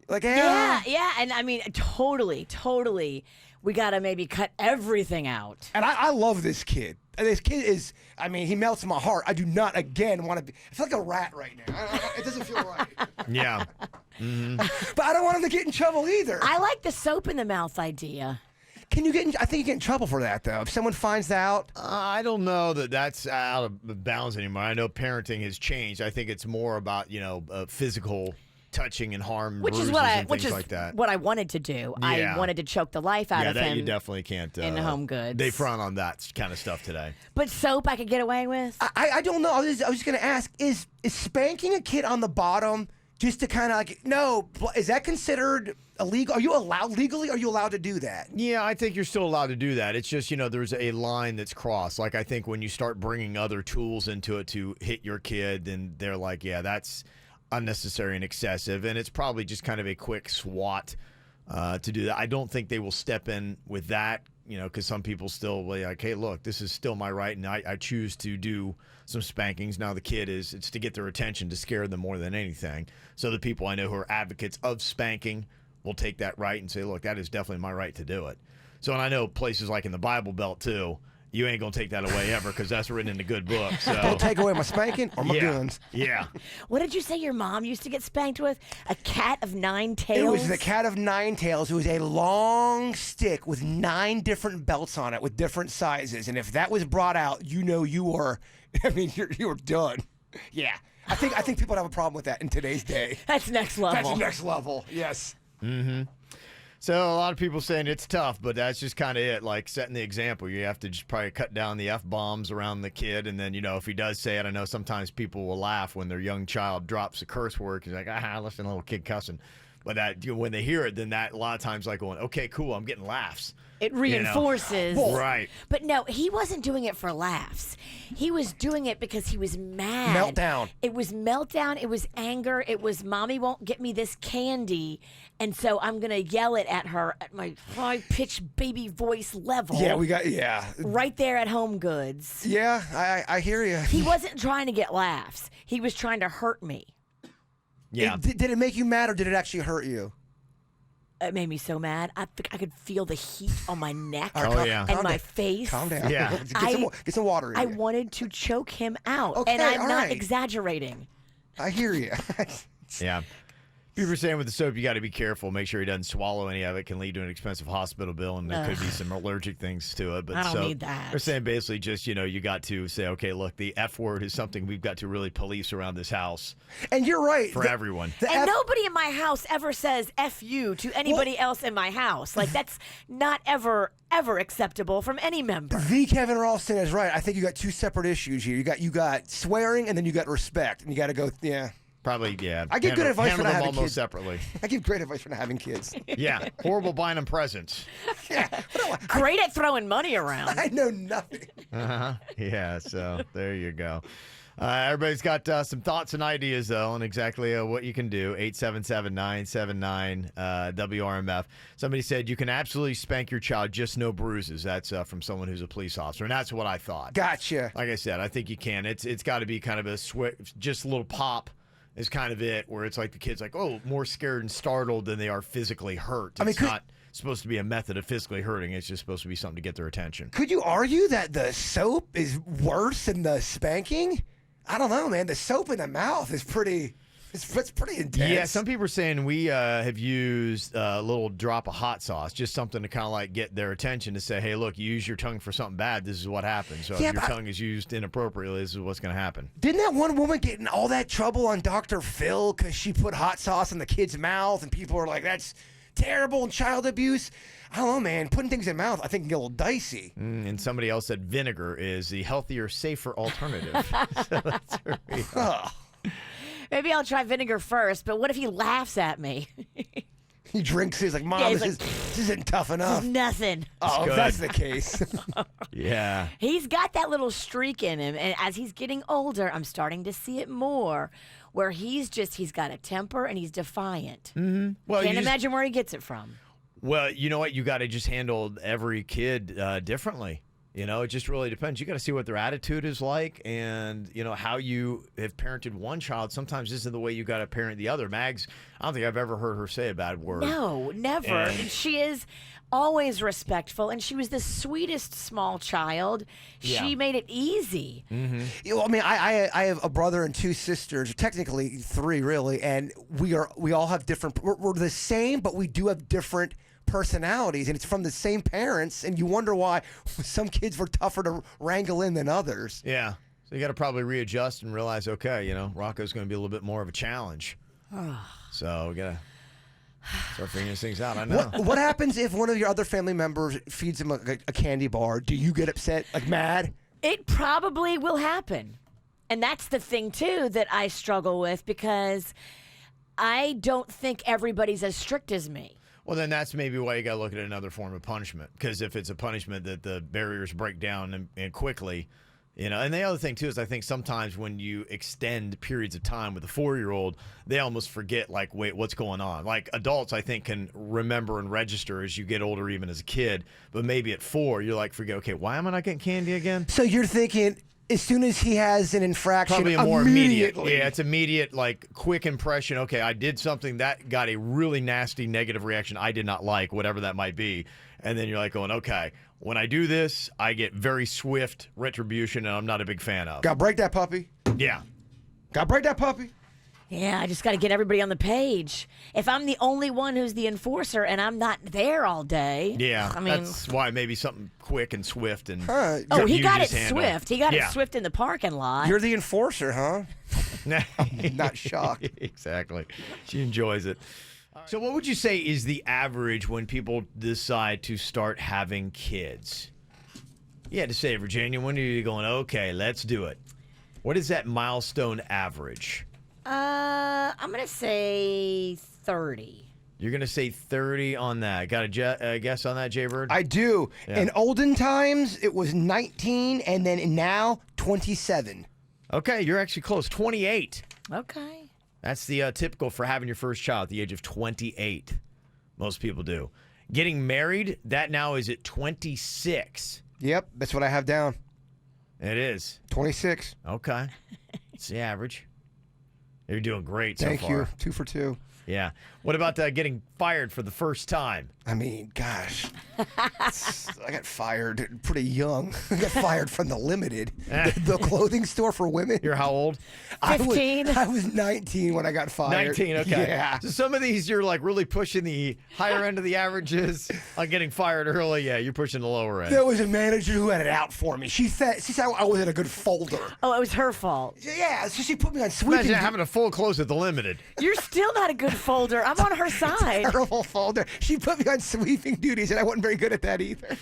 like, Yeah, and I mean, totally. We got to maybe cut everything out. And I love this kid. And this kid is, I mean, he melts my heart. I do not, again, want to be, I feel like a rat right now. It doesn't feel right. Yeah. But I don't want him to get in trouble either. I like the soap in the mouth idea. Can you get in, I think you get in trouble for that, though. If someone finds out. I don't know that that's out of bounds anymore. I know parenting has changed. I think it's more about, physical touching and harm, Which is bruises what and things like that. what I wanted to do. Yeah. I wanted to choke the life out of that him. you definitely can't. in Home Goods. They frown on that kind of stuff today. But soap I could get away with. I don't know. I was just going to ask, is spanking a kid on the bottom just to kind of like, no, is that considered illegal? Are you allowed to do that? Yeah, I think you're still allowed to do that. It's just, there's a line that's crossed. Like, I think when you start bringing other tools into it to hit your kid, then they're like, yeah, that's unnecessary and excessive. And it's probably just kind of a quick swat to do that. I don't think they will step in with that, because some people still will be like, hey, look, this is still my right, and I choose to do some spankings. Now the kid it's to get their attention, to scare them more than anything. So the people I know who are advocates of spanking will take that right and say, look, that is definitely my right to do it. So, and I know places like in the Bible Belt, too, you ain't going to take that away ever because that's written in the good book. So. Don't take away my spanking or my guns. Yeah. What did you say your mom used to get spanked with? A cat of 9 tails? It was the cat of 9 tails. It was a long stick with 9 different belts on it with different sizes. And if that was brought out, you were, you were done. Yeah. I think people have a problem with that in today's day. That's next level. That's next level. Yes. Mm-hmm. So a lot of people saying it's tough, but that's just kind of it, like setting the example. You have to just probably cut down the F-bombs around the kid, and then, if he does say it, I know sometimes people will laugh when their young child drops a curse word. He's like, listen, little kid cussing. But that when they hear it, then that a lot of times like going, okay, cool, I'm getting laughs. It reinforces. Right. But no, he wasn't doing it for laughs. He was doing it because he was mad. Meltdown. It was meltdown. It was anger. It was, Mommy won't get me this candy. And so I'm going to yell it at her at my high-pitched baby voice level. Yeah, Right there at Home Goods. Yeah, I hear you. He wasn't trying to get laughs. He was trying to hurt me. Yeah. Did it make you mad or did it actually hurt you? It made me so mad. I could feel the heat on my neck yeah. and my face. Calm down. Yeah. Get some water in I you. wanted to choke him out. Okay, and I'm all not right. exaggerating. I hear you. Yeah. People are saying with the soap, you got to be careful. Make sure he doesn't swallow any of it. Can lead to an expensive hospital bill, and there could be some allergic things to it. But I don't so need that. They're saying basically just, you got to say, okay, look, the F word is something we've got to really police around this house And you're right. for everyone. And nobody in my house ever says F you to anybody else in my house. Like, that's not ever acceptable from any member. The Kevin Ralston is right. I think you got two separate issues here. You got swearing and then you got respect. And you got to go, yeah. Probably, yeah. I give good advice for handle not them having almost kids. separately. I give great advice for not having kids. Yeah. Horrible buying them presents. Great at throwing money around. I know nothing. Yeah, so there you go. Everybody's got some thoughts and ideas, though, on exactly what you can do. 877-979-WRMF. Somebody said you can absolutely spank your child, just no bruises. That's from someone who's a police officer, and that's what I thought. Gotcha. Like I said, I think you can. It's got to be kind of just a little pop is kind of it, where it's like the kid's like, oh, more scared and startled than they are physically hurt. It's not supposed to be a method of physically hurting. It's just supposed to be something to get their attention. Could you argue that the soap is worse than the spanking? I don't know, man. The soap in the mouth is pretty. It's pretty intense. Yeah, some people are saying we have used a little drop of hot sauce, just something to kind of like get their attention to say, hey, look, you use your tongue for something bad. This is what happens. So if your tongue is used inappropriately, this is what's going to happen. Didn't that one woman get in all that trouble on Dr. Phil because she put hot sauce in the kid's mouth and people are like, that's terrible and child abuse? I don't know, man. Putting things in mouth, I think, can get a little dicey. And somebody else said vinegar is the healthier, safer alternative. So that's where we are. Maybe I'll try vinegar first, but what if he laughs at me? He drinks it. He's like, Mom, Yeah, he's this isn't tough enough. Nothing. Oh, if good. that's the case. Yeah. He's got that little streak in him, and as he's getting older, I'm starting to see it more, where he's got a temper and he's defiant. Well, Can't imagine where he gets it from. Well, you know what? You got to just handle every kid differently. It just really depends. You got to see what their attitude is like, and how you have parented one child. Sometimes this is the way you got to parent the other. Mags, I don't think I've ever heard her say a bad word. No, never. And she is always respectful, and she was the sweetest small child. Yeah. She made it easy. You know, I mean, I have a brother and two sisters, technically three, really, and we all have different. We're the same, but we do have different personalities, and it's from the same parents, and you wonder why some kids were tougher to wrangle in than others. Yeah. So you got to probably readjust and realize, okay, Rocco's going to be a little bit more of a challenge. So we got to start figuring these things out. I know. What happens if one of your other family members feeds him a candy bar? Do you get upset, like mad? It probably will happen. And that's the thing, too, that I struggle with, because I don't think everybody's as strict as me. Well, then that's maybe why you got to look at another form of punishment. Because if it's a punishment that the barriers break down and quickly, And the other thing, too, is I think sometimes when you extend periods of time with a 4-year-old, they almost forget, like, wait, what's going on? Like, adults, I think, can remember and register as you get older, even as a kid. But maybe at 4, you're like, forget, okay, why am I not getting candy again? So you're thinking, as soon as he has an infraction, Probably a more immediate. immediately. Yeah, it's immediate, like, quick impression. Okay, I did something that got a really nasty negative reaction I did not like, whatever that might be. And then you're like going, okay, when I do this, I get very swift retribution, and I'm not a big fan of. Gotta break that puppy. Yeah. Gotta break that puppy. Yeah, I just got to get everybody on the page. If I'm the only one who's the enforcer and I'm not there all day, Yeah, I mean, that's why maybe something quick and swift and. oh, he you got it just handle. swift. He got Yeah. it swift in the parking lot. You're the enforcer, huh? Not shocked. Exactly. She enjoys it. So, what would you say is the average when people decide to start having kids? You had to say, Virginia, when are you going, okay, let's do it? What is that milestone average? I'm gonna say 30. You're going to say 30 on that. Got a guess on that, Jaybird? I do. Yeah. In olden times, it was 19, and then now 27. Okay, you're actually close. 28. Okay. That's the typical for having your first child at the age of 28. Most people do. Getting married, that now is at 26. Yep, that's what I have down. It is. 26. Okay. It's the average. You're doing great so Thank far. you. 2 for 2. Yeah. What about getting fired for the first time? I mean, gosh. I got fired pretty young. I got fired from the Limited, the clothing store for women. You're how old? 15? I was 19 when I got fired. 19, okay. Yeah. So some of these you're like really pushing the higher end of the averages on getting fired early. Yeah, you're pushing the lower end. There was a manager who had it out for me. She said I wasn't a good folder. Oh, it was her fault. Yeah, so she put me on sweeping. Imagine having a full close at the Limited. You're still not a good folder. I'm on her side. Terrible folder. She put me on sweeping duties, and I wasn't very good at that either.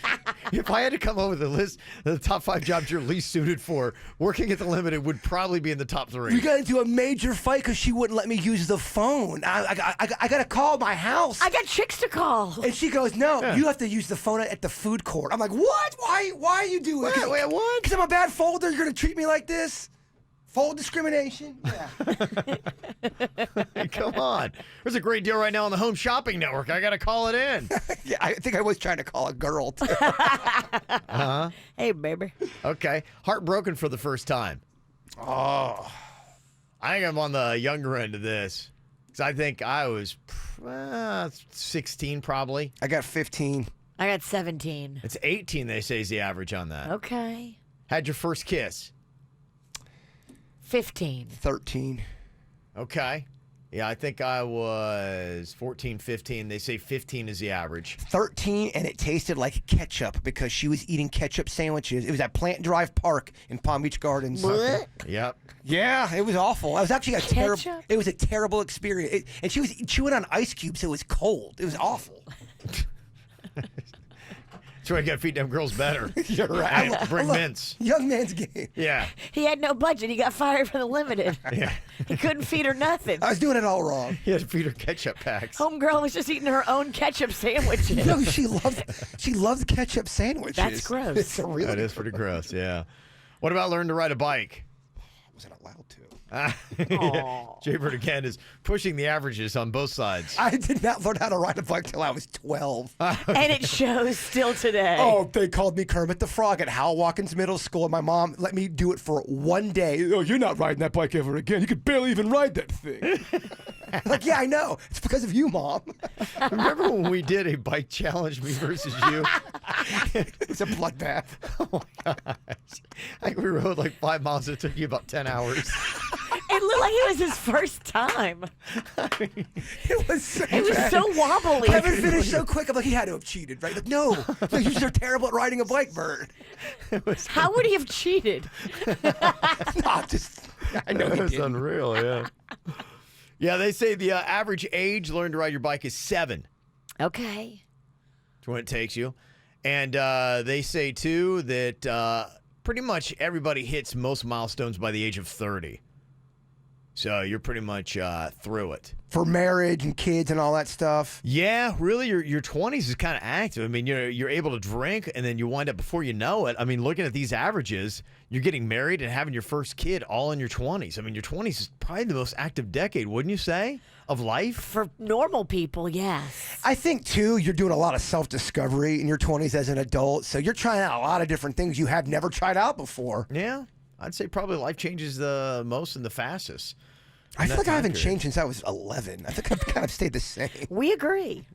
If I had to come up with a list of the top 5 jobs you're least suited for, working at the Limited would probably be in the top 3. We got into a major fight because she wouldn't let me use the phone. I got to call my house. I got chicks to call. And she goes, no, you have to use the phone at the food court. I'm like, what? Why are you doing it? Wait, what? Because I'm a bad folder? You're going to treat me like this? Fold discrimination? Yeah. Come on. There's a great deal right now on the Home Shopping Network. I got to call it in. Yeah, I think I was trying to call a girl, too. Hey, baby. Okay. Heartbroken for the first time. Oh. I think I'm on the younger end of this. Because I think I was 16 probably. I got 15. I got 17. It's 18, they say, is the average on that. Okay. Had your first kiss. 15. 13. Okay. Yeah, I think I was 14, 15. They say 15 is the average. 13, and it tasted like ketchup because she was eating ketchup sandwiches. It was at Plant Drive Park in Palm Beach Gardens. What? Yep. Yeah, it was awful. It was actually Ketchup? It was a terrible experience. And she was chewing on ice cubes, so it was cold. It was awful. That's why I got to feed them girls better. You're right. Hey, bring mints. Young man's game. Yeah. He had no budget. He got fired from the Limited. Yeah. He couldn't feed her nothing. I was doing it all wrong. He had to feed her ketchup packs. Homegirl was just eating her own ketchup sandwiches. No, she loved ketchup sandwiches. That's gross. It's a really That is pretty gross, yeah. What about learn to ride a bike? I wasn't allowed to. Jaybird again is pushing the averages on both sides. I did not learn how to ride a bike till I was 12. And it shows still today. Oh, they called me Kermit the Frog at Hal Watkins Middle School, and my mom let me do it for one day. Oh, you're not riding that bike ever again. You could barely even ride that thing. Like, yeah, I know. It's because of you, Mom. Remember when we did a bike challenge, me versus you? It's a bloodbath. Oh my gosh. I think we rode like 5 miles. It took you about 10 hours. It looked like it was his first time. It was so It was bad. so wobbly. Kevin finished so quick. I'm like, he had to have cheated, right? Like, no, you just are terrible at riding a bike, Bird. How would he have cheated? No, I know he That's didn't. unreal, yeah. Yeah, they say the average age learn to ride your bike is 7. Okay. That's when it takes you. And they say, too, that pretty much everybody hits most milestones by the age of 30. So you're pretty much through it. For marriage and kids and all that stuff. Yeah, really, your 20s is kind of active. I mean, you're able to drink, and then you wind up before you know it. I mean, looking at these averages, you're getting married and having your first kid all in your 20s. I mean, your 20s is probably the most active decade, wouldn't you say, of life? For normal people, yes. I think, too, you're doing a lot of self-discovery in your 20s as an adult. So you're trying out a lot of different things you have never tried out before. Yeah, I'd say probably life changes the most and the fastest. I feel that like I time haven't period. changed since I was 11. I think I've kind of stayed the same. We agree.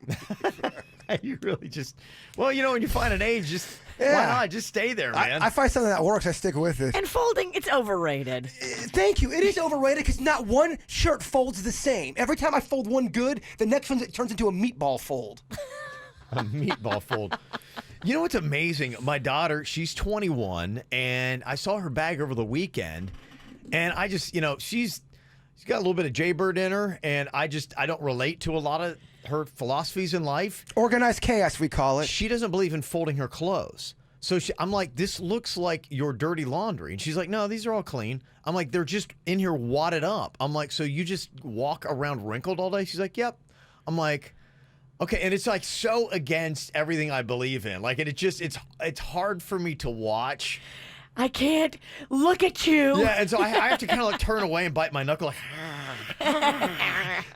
You really just, well, when you find an age, just why Yeah. not? Just stay there, man. I find something that works, I stick with it. And folding, it's overrated. Thank you. It is overrated because not one shirt folds the same. Every time I fold one good, the next one turns into a meatball fold. A meatball fold. You know what's amazing? My daughter, she's 21, and I saw her bag over the weekend, and I just, she's got a little bit of Jaybird in her, and I don't relate to a lot of her philosophies in life. Organized chaos, we call it. She doesn't believe in folding her clothes. So I'm like, this looks like your dirty laundry. And she's like, no, these are all clean. I'm like, they're just in here wadded up. I'm like, so you just walk around wrinkled all day? She's like, yep. I'm like, Okay, and it's like so against everything I believe in. Like, and it's hard for me to watch. I can't look at you. Yeah, and so I have to kind of like turn away and bite my knuckle. Like,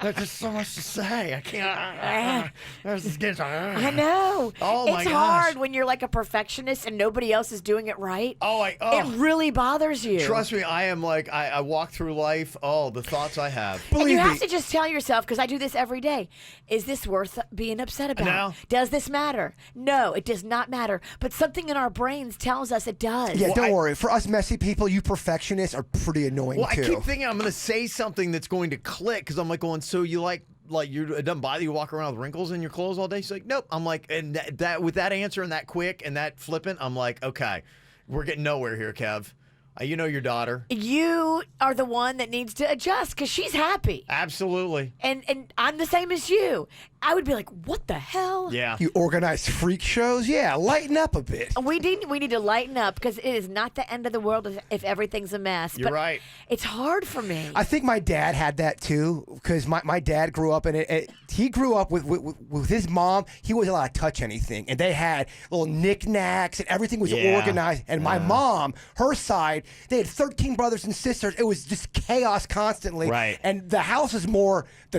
there's just so much to say. I can't. I know. Oh my it's gosh. hard when you're like a perfectionist and nobody else is doing it right. It really bothers you. Trust me, I am like I walk through life. Oh, the thoughts I have. And Believe you have me. to just tell yourself, because I do this every day, is this worth being upset about? No. Does this matter? No, it does not matter. But something in our brains tells us it does. Yeah, Well, don't worry. For us messy people, you perfectionists are pretty annoying Well, too. I keep thinking I'm going to say something that's going to click because I'm like going, so you like you it doesn't bother you walk around with wrinkles in your clothes all day? She's like, nope. I'm like, and that with that answer and that quick and that flippant, I'm like, okay, we're getting nowhere here, Kev. You know your daughter. You are the one that needs to adjust because she's happy. Absolutely. And I'm the same as you. I would be like, what the hell? Yeah. You organize freak shows? Yeah, lighten up a bit. We need to lighten up because it is not the end of the world if everything's a mess. You're But right. It's hard for me. I think my dad had that too, because my dad grew up in it. He grew up with his mom. He wasn't allowed to touch anything, and they had little knickknacks, and everything was Yeah. organized. And my mom, her side, they had 13 brothers and sisters. It was just chaos constantly. Right. And the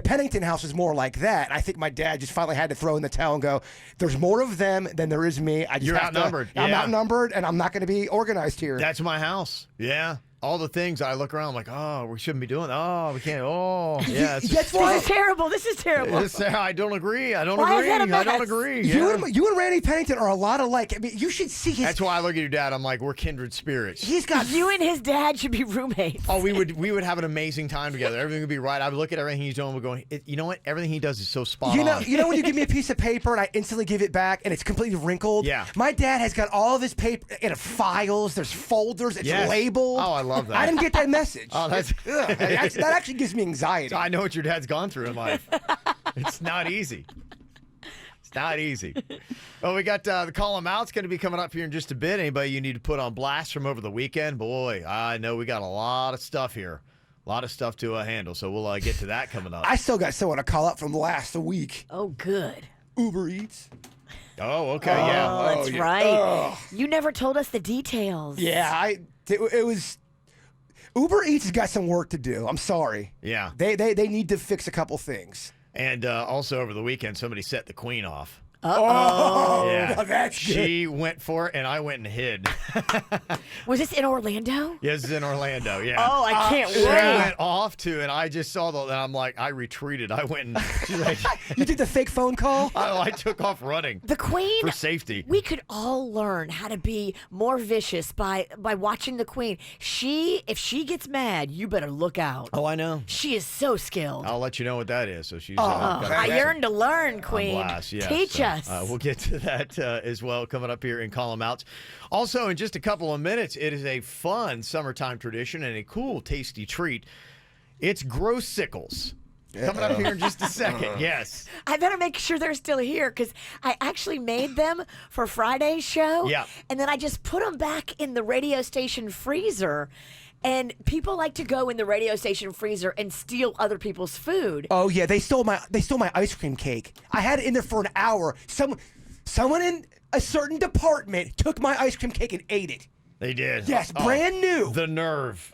Pennington house is more like that. I think my dad just finally had to throw in the towel and go, "There's more of them than there is me. You're outnumbered. I'm Yeah. outnumbered, and I'm not going to be organized here." That's my house. Yeah. All the things I look around, I'm like, oh, we shouldn't be doing. Oh, we can't. Oh, yeah. It's That's just, why. This is terrible. This is terrible. I don't agree. I don't Why is agree. that a I don't mess? agree. You Yeah. and Randy Pennington are a lot alike. I mean, you should see his. That's why I look at your dad. I'm like, we're kindred spirits. He's got. You and his dad should be roommates. Oh, we would have an amazing time together. Everything would be right. I would look at everything he's doing. We're going, you know what? Everything he does is so spot You know on. when you give me a piece of paper and I instantly give it back and it's completely wrinkled. Yeah. My dad has got all of his paper in files. There's folders. It's Yes. labeled. Oh, I love that. I didn't get that message. Oh, that's. Ugh, that actually gives me anxiety. I know what your dad's gone through in life. It's not easy. It's not easy. Well, we got the call 'em out's going to be coming up here in just a bit. Anybody you need to put on blast from over the weekend? Boy, I know we got a lot of stuff here. A lot of stuff to handle. So we'll get to that coming up. I still got someone to call up from last week. Oh, good. Uber Eats. Oh, okay, yeah. Oh, that's yeah. right. Ugh. You never told us the details. Yeah, it was. Uber Eats has got some work to do. I'm sorry. Yeah. They need to fix a couple things. And also over the weekend, somebody set the queen off. Oh, Yeah. now that's good. She went for it, and I went and hid. Was this in Orlando? Yes, it's in Orlando, yeah. Oh, I can't She wait. went off to, and I just saw and I'm like, I retreated. I went and she's like, You did the fake phone call? I took off running The Queen. for safety. We could all learn how to be more vicious by watching the Queen. If she gets mad, you better look out. Oh, I know. She is so skilled. I'll let you know what that is. So she's I yearn to learn, on Queen. blast. Yes. Teach So, us. we'll get to that as well coming up here in Call 'em Outs. Also, in just a couple of minutes, it is a fun summertime tradition and a cool, tasty treat. It's gross sickles. Coming up here in just a second. Yes. I better make sure they're still here because I actually made them for Friday's show. Yeah. And then I just put them back in the radio station freezer. And people like to go in the radio station freezer and steal other people's food. Oh yeah, they stole my ice cream cake. I had it in there for an hour. Someone in a certain department took my ice cream cake and ate it. They did. Yes, Oh, brand new. The nerve.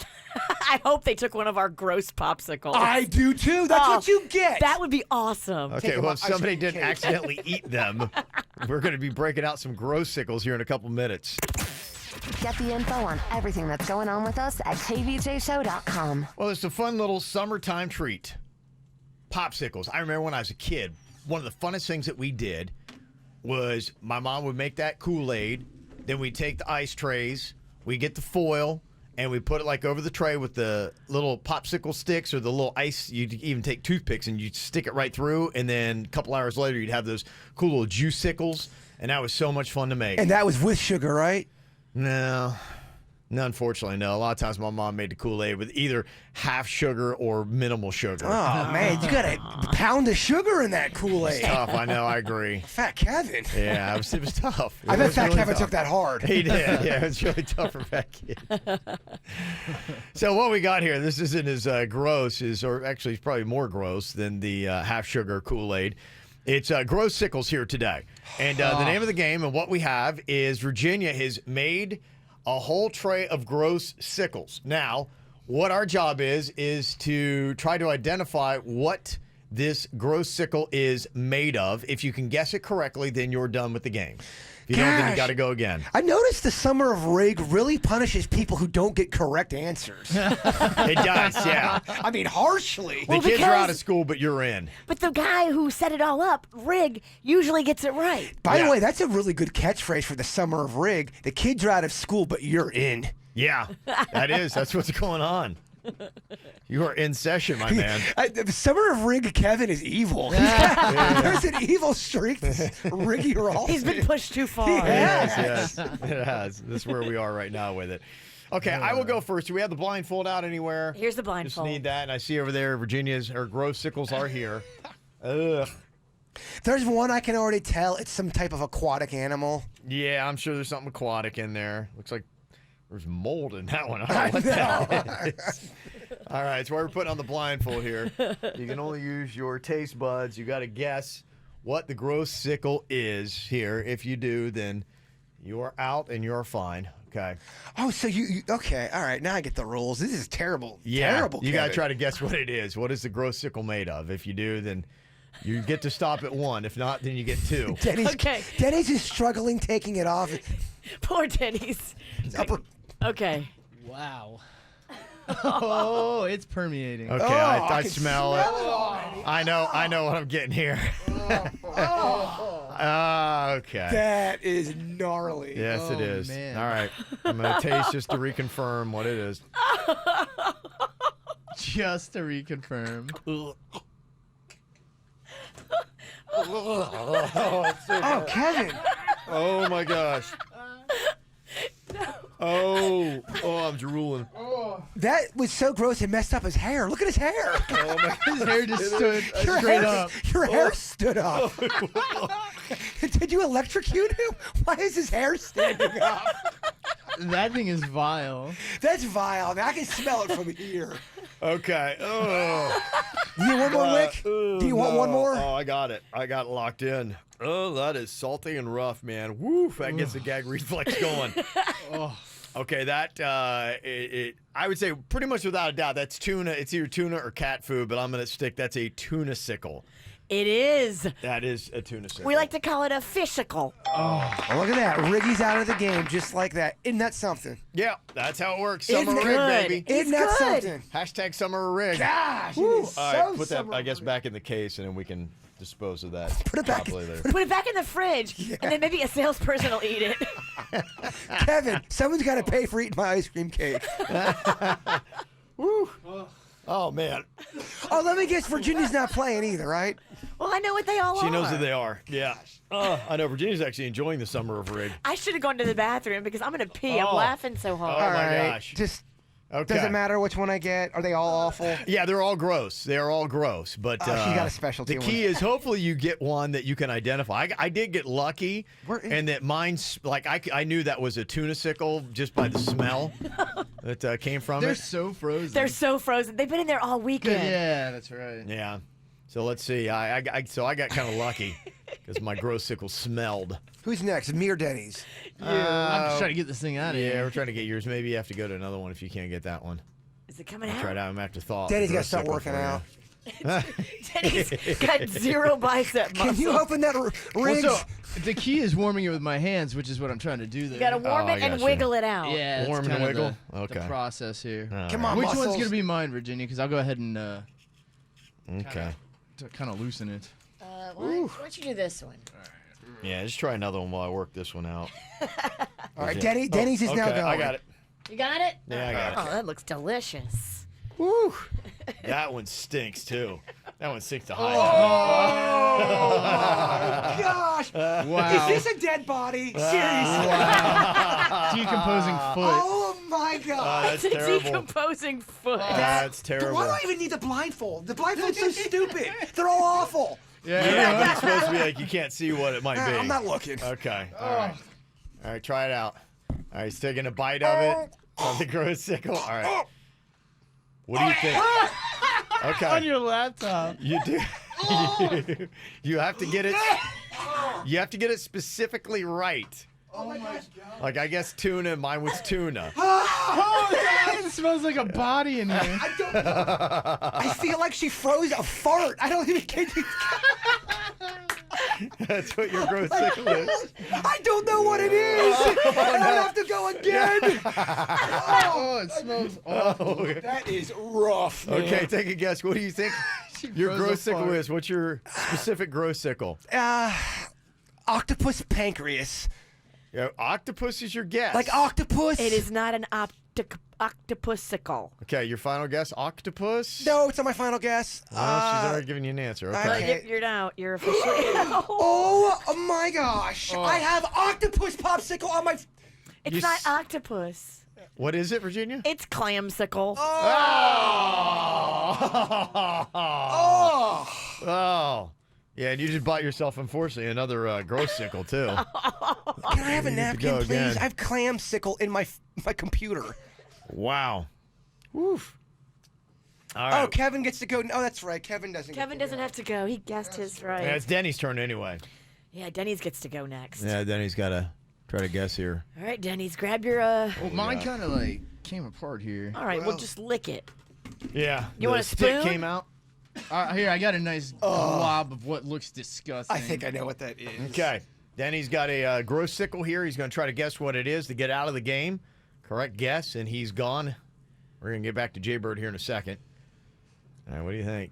I hope they took one of our gross popsicles. I do too. That's Oh, what you get. That would be awesome. Okay, Taking well, my if ice somebody cream didn't cake. accidentally eat them, we're going to be breaking out some gross sickles here in a couple minutes. Get the info on everything that's going on with us at kvjshow.com. Well, it's a fun little summertime treat. Popsicles. I remember when I was a kid, one of the funnest things that we did was my mom would make that Kool-Aid. Then we'd take the ice trays, we get the foil, and we put it like over the tray with the little popsicle sticks or the little ice. You'd even take toothpicks and you'd stick it right through. And then a couple hours later, you'd have those cool little juice-sicles. And that was so much fun to make. and that was with sugar, right? No, unfortunately, no. A lot of times my mom made the Kool-Aid with either half sugar or minimal sugar. Oh man, you got a pound of sugar in that Kool-Aid. Tough, I know, I agree. Fat Kevin. Yeah, it was tough. I It bet was Fat really Kevin tough. took that hard. He did. Yeah, it was really tough for Fat Kid. So what we got here, this isn't as gross, or actually it's probably more gross than the half sugar Kool-Aid. It's Gross Sickles here today. And the name of the game and what we have is Virginia has made a whole tray of gross sickles. Now, what our job is to try to identify what this gross sickle is made of. If you can guess it correctly, then you're done with the game. If you don't, then you got to go again. I noticed the Summer of Rig really punishes people who don't get correct answers. It does, yeah. I mean, harshly. The kids are out of school, but you're in. But the guy who set it all up, Rig, usually gets it right. By the way, that's a really good catchphrase for the Summer of Rig. The kids are out of school, but you're in. Yeah, that is. That's what's going on. You are in session, my man. The Summer of Rig Kevin is evil. There's an evil streak. Riggy Rolf. He's been pushed too far. Yes, it has. This is where we are right now with it. Okay, I will go first. Do we have the blindfold out anywhere? Here's the blindfold. Just need that. And I see over there, her gross sickles are here. Ugh. There's one I can already tell. It's some type of aquatic animal. Yeah, I'm sure there's something aquatic in there. Looks like there's mold in that one. I don't know what that is. All right, that's why we're putting on the blindfold here. You can only use your taste buds. You got to guess what the gross sickle is here. If you do, then you are out and you're fine. Okay. Oh, so you okay? All right, now I get the rules. This is terrible. Yeah. Terrible. You got to Kevin. try to guess what it is. What is the gross sickle made of? If you do, then you get to stop at 1. If not, then you get 2. Denny's is struggling taking it off. Poor Denny's. Okay. Wow. Oh, it's permeating. Okay, I smell it. I know what I'm getting here. Okay. That is gnarly. Yes, it is. Man. All right. I'm going to taste just to reconfirm what it is. Just to reconfirm. Oh, Kevin. Oh, my gosh. Oh, I'm drooling. That was so gross it messed up his hair. Look at his hair. His hair just stood straight up. Your hair stood up. Did you electrocute him? Why is his hair standing up? That thing is vile. That's vile. I mean, I can smell it from here. Okay. Oh. Do you want one more, Rick? Do you want one more? Oh, I got it. I got it locked in. Oh, that is salty and rough, man. Woo, that gets the gag reflex going. Okay, that I would say pretty much without a doubt that's tuna. It's either tuna or cat food, but I'm gonna stick. That's a tuna sickle. It is. That is a tuna sickle. We like to call it a fishicle. Oh, look at that. Riggy's out of the game just like that. Isn't that something? Yeah, that's how it works. Isn't Summer it rig, good? baby. Isn't that good. something? Hashtag summer rig. Gosh, it Woo. is All so right, put that, summer I guess, rig. back in the case, and then we can dispose of that. Put it back. properly there. Put it back in the fridge, and then maybe a salesperson will eat it. Kevin, someone's got to pay for eating my ice cream cake. Woo. Oh, man. Oh, let me guess. Virginia's not playing either, right? Well, I know what they all are. She knows who they are. Yeah. I know. Virginia's actually enjoying the summer of rig. I should have gone to the bathroom because I'm going to pee. Oh. I'm laughing so hard. Oh, All my right. gosh. Just Okay. doesn't matter which one I get. Are they all awful? Yeah, they're all gross. They are all gross. But She got a specialty The key is hopefully you get one that you can identify. I did get lucky, and that mine's like I knew that was a tuna sickle just by the smell that came from They're it. so frozen. They're so frozen. They've been in there all weekend. Yeah, that's right. Yeah. So let's see. I got kind of lucky because my gross sickle smelled. Who's next? Me or Denny's? I'm just trying to get this thing out of Yeah, here. we're trying to get yours. Maybe you have to go to another one if you can't get that one. Is it coming Try out? it out. I'm gonna have to thaw. Denny's the got to gross start sickle working for you. out. Denny's got zero bicep muscle. Can you open that rig? Well, so the key is warming it with my hands, which is what I'm trying to do there. You got to warm Oh, I it and gotcha. wiggle it out. Yeah, that's Warm and kind of wiggle? the Okay. process here. Come on, Which muscles. one's gonna be mine, Virginia? Because I'll go ahead and Okay. kind of loosen it. Why don't you do this one? Yeah, just try another one while I work this one out. All right, Denny's is now Okay, going. I got it. You got it? Yeah, I got it. Oh, that looks delicious. Woo! That one stinks too. That one stinks to high. Gosh! Wow. Is this a dead body? Seriously? Decomposing foot. Oh my God! That's It's a terrible. decomposing foot. That's terrible. Why do I even need the blindfold? The blindfold's so stupid. They're all awful. Yeah, it's supposed to be like you can't see what it might be. I'm not looking. Okay. All right. All right, try it out. All right, he's taking a bite of it. Of the gross sickle. All right. What do you think? Okay. On your laptop. You do. You have to get it. You have to get it specifically right. Oh my gosh. Like I guess tuna. Mine was tuna. Oh, it smells like a body in here. I feel like she froze a fart. I don't even get you. That's what your gross sickle is. I don't know what it is. I have to go again. Oh, it smells awful. That is rough. Man. Okay, take a guess. What do you think your froze a gross sickle fart. is? What's your specific gross sickle? Octopus pancreas. Yeah, octopus is your guess. Like octopus? It is not an octopusicle. Okay, your final guess, octopus? No, it's not my final guess. Well, she's already given you an answer. Okay. Okay. You're out. You're officially. Oh my gosh. I have octopus popsicle on my... It's You not s- octopus. What is it, Virginia? It's clamsicle. Oh. Yeah, and you just bought yourself, unfortunately, another gross sickle, too. Can I have a go napkin, please? again. I have clamsicle in my computer. Wow. Woof. All right. Oh, Kevin gets to go. Oh, that's right. Kevin doesn't Kevin get to doesn't have to go. He guessed his right. Yeah, it's Denny's turn anyway. Yeah, Denny's gets to go next. Yeah, Denny's got to try to guess here. All right, Denny's, grab your. Well, mine kind of like came apart here. All right, well, just lick it. Yeah. You want a stick spoon? came out. Here, I got a nice glob of what looks disgusting. I think I know what that is. Okay. Denny's got a gross sickle here. He's going to try to guess what it is to get out of the game. Correct guess, and he's gone. We're going to get back to Jaybird here in a second. All right, what do you think?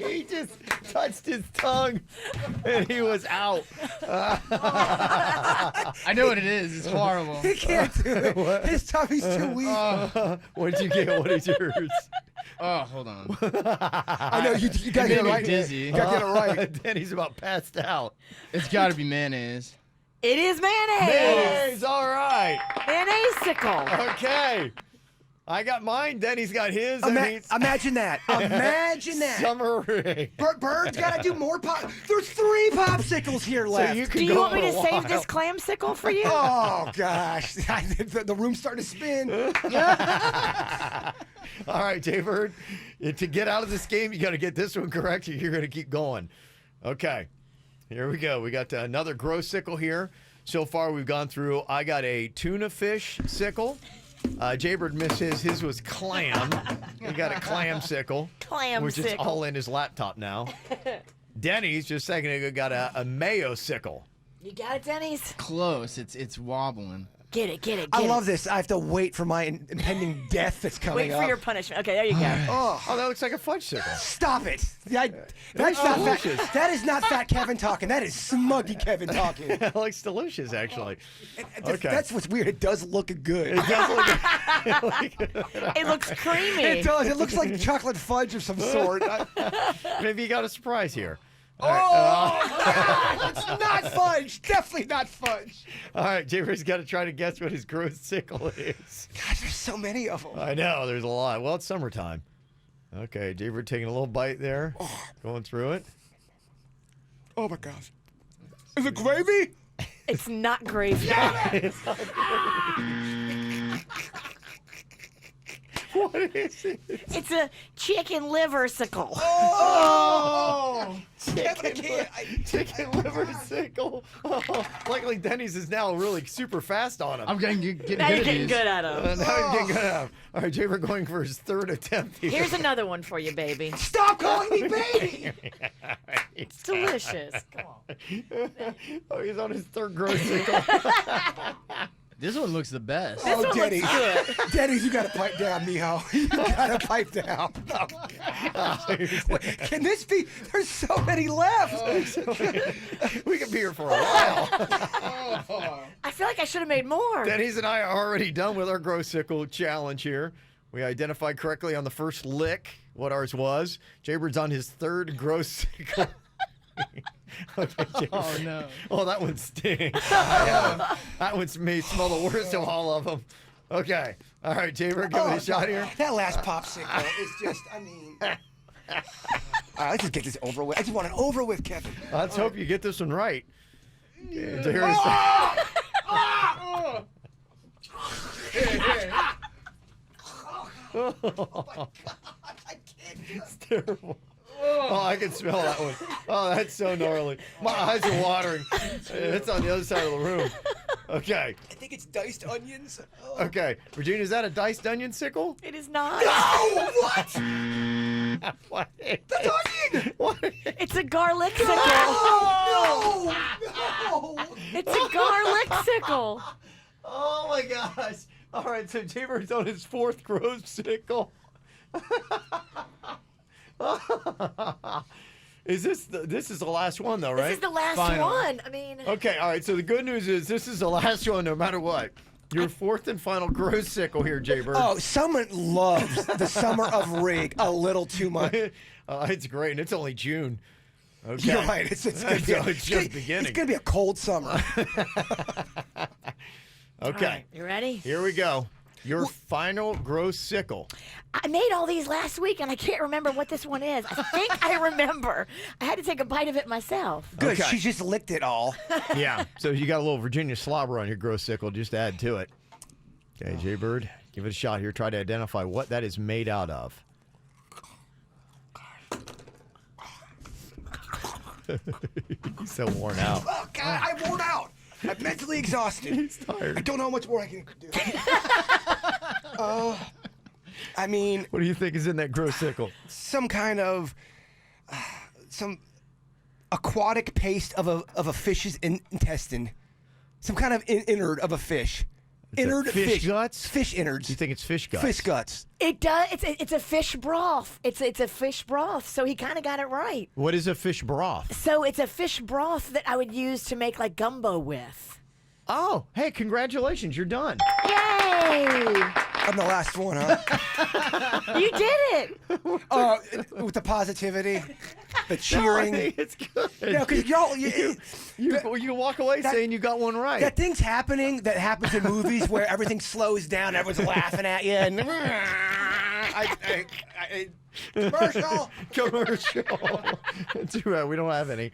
He just touched his tongue, and he was out. I know what it is. It's horrible. He can't do it. His tummy's too weak. What did you get? What is yours? Oh, hold on. I know you got to It get it made me right. dizzy. You got to get it right. Denny's about passed out. It's got to be mayonnaise. It is mayonnaise. Mayonnaise, all right. Mayonnaise-sicle. Okay. I got mine. Denny's got his. and he's Imagine that. Imagine that. summary. Bird's got to do more pop. There's 3 popsicles here So left. you Do can you go want me for to a save while. this clamsicle for you? Oh gosh, the room's starting to spin. All right, Jaybird. To get out of this game, you got to get this one correct, or you're going to keep going. Okay. Here we go. We got another gross sickle here. So far, we've gone through. I got a tuna fish sickle. Jaybird missed his. His was clam. He got a clam sickle. Clam which is sickle. all in his laptop now. Denny's just a second ago got a mayo sickle. You got it, Denny's? Close. It's wobbling. Get it. I love this. I have to wait for my impending death that's coming Wait up. for your punishment. Okay, there you go. Oh, that looks like a fudge sickle. Stop it. That's looks not delicious. fat. That is not fat Kevin talking. That is smuggy Kevin talking. It looks delicious, actually. Okay. That's what's weird. It does look good. It does look It looks creamy. It does. It looks like chocolate fudge of some sort. Maybe you got a surprise here. It's not fudge. Definitely not fudge. All right, Jaybir's got to try to guess what his gross sickle is. God, there's so many of them. I know, there's a lot. Well, it's summertime. Okay, Jaybird taking a little bite there, going through it. Oh my gosh. Is it gravy? It's not gravy. What is it? It's a chicken liver-sicle. Oh! Chicken liver sickle. Oh, luckily, Denny's is now really super fast on him. I'm getting good Now at you're getting these. good at them. Now he's getting good at him. All right, Jaybird going for his third attempt here. Here's another one for you, baby. Stop calling me baby! It's delicious. Come on. Oh, he's on his third gross sickle. This one looks the best. This one looks Denny's. good. Denny's, you gotta pipe down, mijo. You gotta pipe down. Wait, can this be? There's so many left. We could be here for a while. I feel like I should have made more. Denny's and I are already done with our gross sickle challenge here. We identified correctly on the first lick what ours was. Jaybird's on his third gross sickle. Okay, Jaybird. Oh no. Oh, that one stinks. That one's me. Smell the worst of all of them. Okay. All right, Jaybird, give it a shot here. That last popsicle is just, I mean. All right, let's just get this over with. I just want it over with, Kevin. Let's hope you get this one right. Yeah. So here's I can't. It's terrible. Oh, I can smell that one. Oh, that's so gnarly. My eyes are watering. It's on the other side of the room. Okay. I think it's diced onions. Okay. Virginia, is that a diced onion sickle? It is not. Oh, what? What? That's onion. What? It's a garlic sickle. No. It's a garlic sickle. Oh my gosh. All right, so Jaybird's on his 4th grove sickle. This is the last one though, right? This is the last Final. one. I mean, Okay, all right. So the good news is this is the last one, no matter what. Your 4th and final grove sickle here, Jaybird. Oh, someone loves the summer of rig a little too much. It's great, and it's only June. Okay, You're right. It's gonna be So it's just beginning. It's gonna be a cold summer. Okay, all right, you ready? here we go. Your final grove sickle. I made all these last week, and I can't remember what this one is. I think I remember. I had to take a bite of it myself. Good. Okay. She just licked it all. Yeah. So you got a little Virginia slobber on your grove sickle. Just add to it. Okay, Jaybird, give it a shot here. Try to identify what that is made out of. He's so worn out. Oh God, I'm worn out. I'm mentally exhausted. He's tired. I don't know how much more I can do. I mean, What do you think is in that grove sickle? some kind of some aquatic paste of a fish's intestine, some kind of innard of a fish. Innard fish guts? Fish innards. You think it's fish guts? Fish guts. It does. It's a fish broth. It's a fish broth. So he kind of got it right. What is a fish broth? So it's a fish broth that I would use to make like gumbo with. Oh, hey, congratulations, you're done. Yay! I'm the last one, huh? You did it. With the positivity, the cheering. It's good. No, because y'all, You walk away saying you got one right. that thing's happening that happens in movies where everything slows down, everyone's laughing at you, and commercial. Commercial. Too bad we don't have any.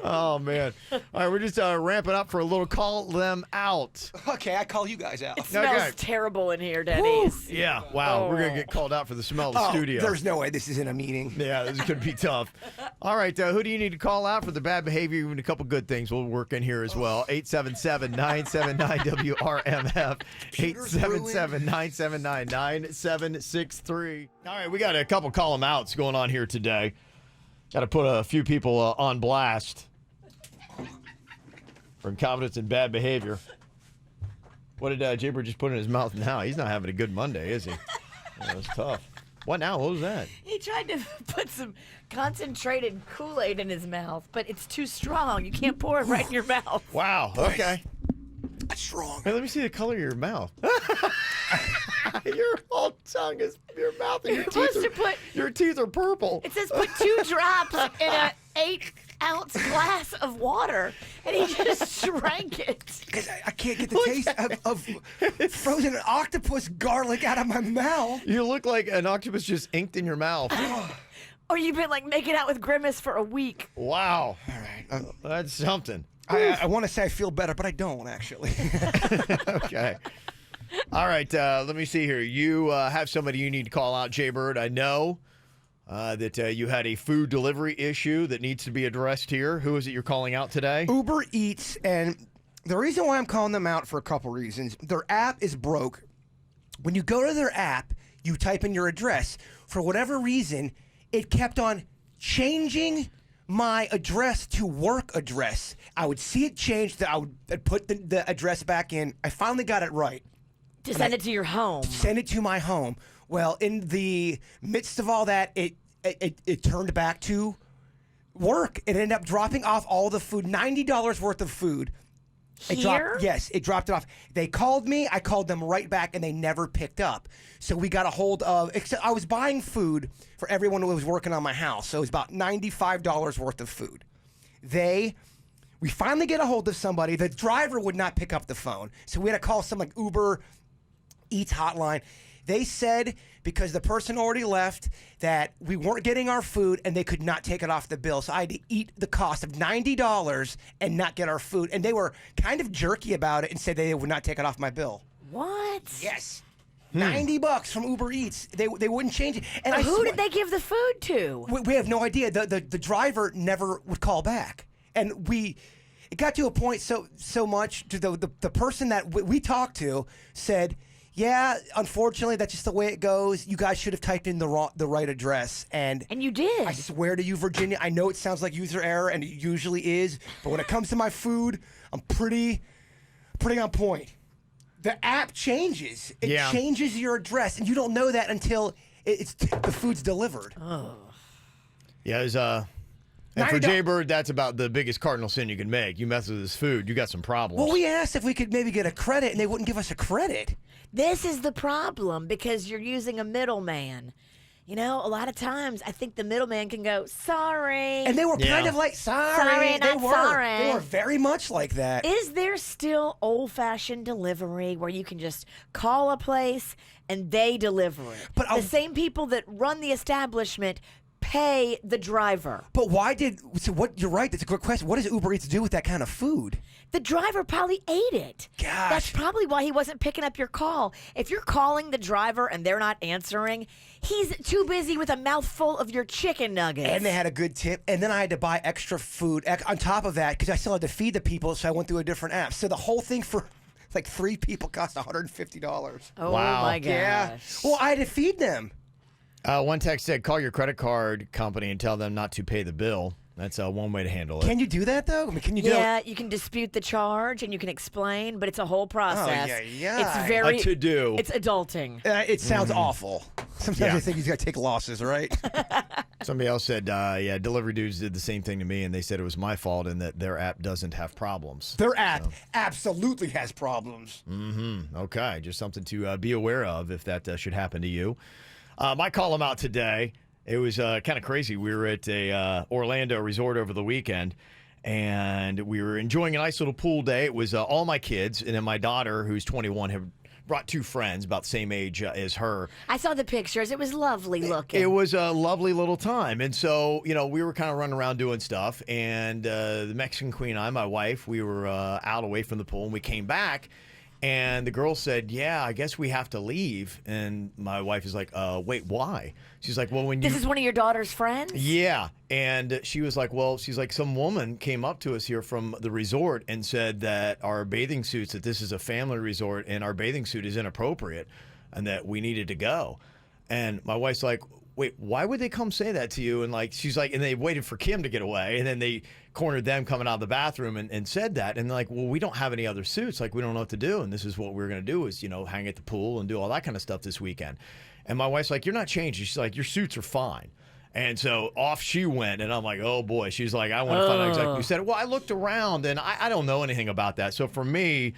Oh man! All right, we're just ramping up for a little call them out. Okay, I call you guys out. It smells Okay. terrible in here, Denny's. Yeah, wow, we're gonna get called out for the smell of the studio. There's no way this isn't a meeting. Yeah, this is gonna be tough. All right, who do you need to call out for the bad behavior? Even a couple good things we'll work in here as well. 877-979-WRMF. 877-979-9763. All right, we got a couple call them outs going on here today. Got to put a few people on blast for incompetence and bad behavior. What did Jaybird just put in his mouth now? He's not having a good Monday, is he? That was tough. What now? What was that? He tried to put some concentrated Kool-Aid in his mouth, but it's too strong. You can't pour it right in your mouth. Wow. Okay. That's strong. Hey, let me see the color of your mouth. Your whole tongue is your mouth, and your teeth are purple. It says put 2 drops in an 8-ounce glass of water, and he just drank it. Because I can't get the taste of frozen octopus garlic out of my mouth. You look like an octopus just inked in your mouth. Or you've been like making out with Grimace for a week. Wow. All right. That's something. I want to say I feel better, but I don't actually. Okay. All right. Let me see here. You have somebody you need to call out, Jaybird. I know that you had a food delivery issue that needs to be addressed here. Who is it you're calling out today? Uber Eats, and the reason why I'm calling them out for a couple reasons. Their app is broke. When you go to their app, you type in your address. For whatever reason, it kept on changing my address to work address. I would see it change. I'd put the address back in. I finally got it right. To send it to your home. Send it to my home. Well, in the midst of all that, it turned back to work. It ended up dropping off all the food, $90 worth of food. Here? It dropped it off. They called me. I called them right back, and they never picked up. So we got a hold of, except I was buying food for everyone who was working on my house. So it was about $95 worth of food. We finally get a hold of somebody. The driver would not pick up the phone. So we had to call some like Uber Eats hotline. They said because the person already left that we weren't getting our food and they could not take it off the bill. So I had to eat the cost of $90 and not get our food. And they were kind of jerky about it and said they would not take it off my bill. What? Yes. $90 from Uber Eats. They wouldn't change it. And Who did they give the food to? We have no idea. The driver never would call back, and it got to a point so much to the person that we talked to said, yeah, unfortunately, that's just the way it goes. You guys should have typed in the right address, and you did. I swear to you, Virginia, I know it sounds like user error, and it usually is, but when it comes to my food, I'm pretty on point. The app changes. It changes your address, and you don't know that until the food's delivered. Oh. Yeah, it was, and for Jaybird, that's about the biggest cardinal sin you can make. You mess with his food, you got some problems. Well, we asked if we could maybe get a credit, and they wouldn't give us a credit. This is the problem because you're using a middleman. You know, a lot of times I think the middleman can go, sorry. And they were kind of like, sorry. Sorry, not sorry. They were very much like that. Is there still old-fashioned delivery where you can just call a place and they deliver it? But the same people that run the establishment pay the driver. But you're right, that's a good question. What does Uber Eats do with that kind of food? The driver probably ate it. Gosh. That's probably why he wasn't picking up your call. If you're calling the driver and they're not answering, he's too busy with a mouthful of your chicken nuggets. And they had a good tip. And then I had to buy extra food on top of that because I still had to feed the people, so I went through a different app. So the whole thing for like 3 people cost $150. Oh, Wow. my gosh. Yeah. Well, I had to feed them. One text said, call your credit card company and tell them not to pay the bill. That's one way to handle it. Can you do that, though? I mean, can you do Yeah, you can dispute the charge and you can explain, but it's a whole process. It's very A to-do. It's adulting. It sounds awful. Sometimes Yeah. I think he's got to take losses, right? Somebody else said, delivery dudes did the same thing to me, and they said it was my fault and that their app doesn't have problems. Their app absolutely has problems. Okay, just something to be aware of if that should happen to you. My call them out today. It was kind of crazy. We were at a Orlando resort over the weekend, and we were enjoying a nice little pool day. It was all my kids, and then my daughter, who's 21, had brought 2 friends about the same age as her. I saw the pictures. It was lovely looking. It was a lovely little time. And so, we were kind of running around doing stuff, and the Mexican queen and I, my wife, we were out away from the pool, and we came back. And the girl said, yeah, I guess we have to leave. And my wife is like, wait, why? She's like, well, This is one of your daughter's friends? Yeah. And she was like, well, some woman came up to us here from the resort and said that our bathing suits, that this is a family resort and our bathing suit is inappropriate and that we needed to go. And my wife's like, wait, why would they come say that to you? And she's like, and they waited for Kim to get away. And then they cornered them coming out of the bathroom and said that. And they're like, well, we don't have any other suits. Like, we don't know what to do. And this is what we're going to do is, hang at the pool and do all that kind of stuff this weekend. And my wife's like, you're not changing. She's like, your suits are fine. And so off she went. And I'm like, oh, boy. She's like, I want to find out exactly who said it. Well, I looked around and I don't know anything about that. So for me,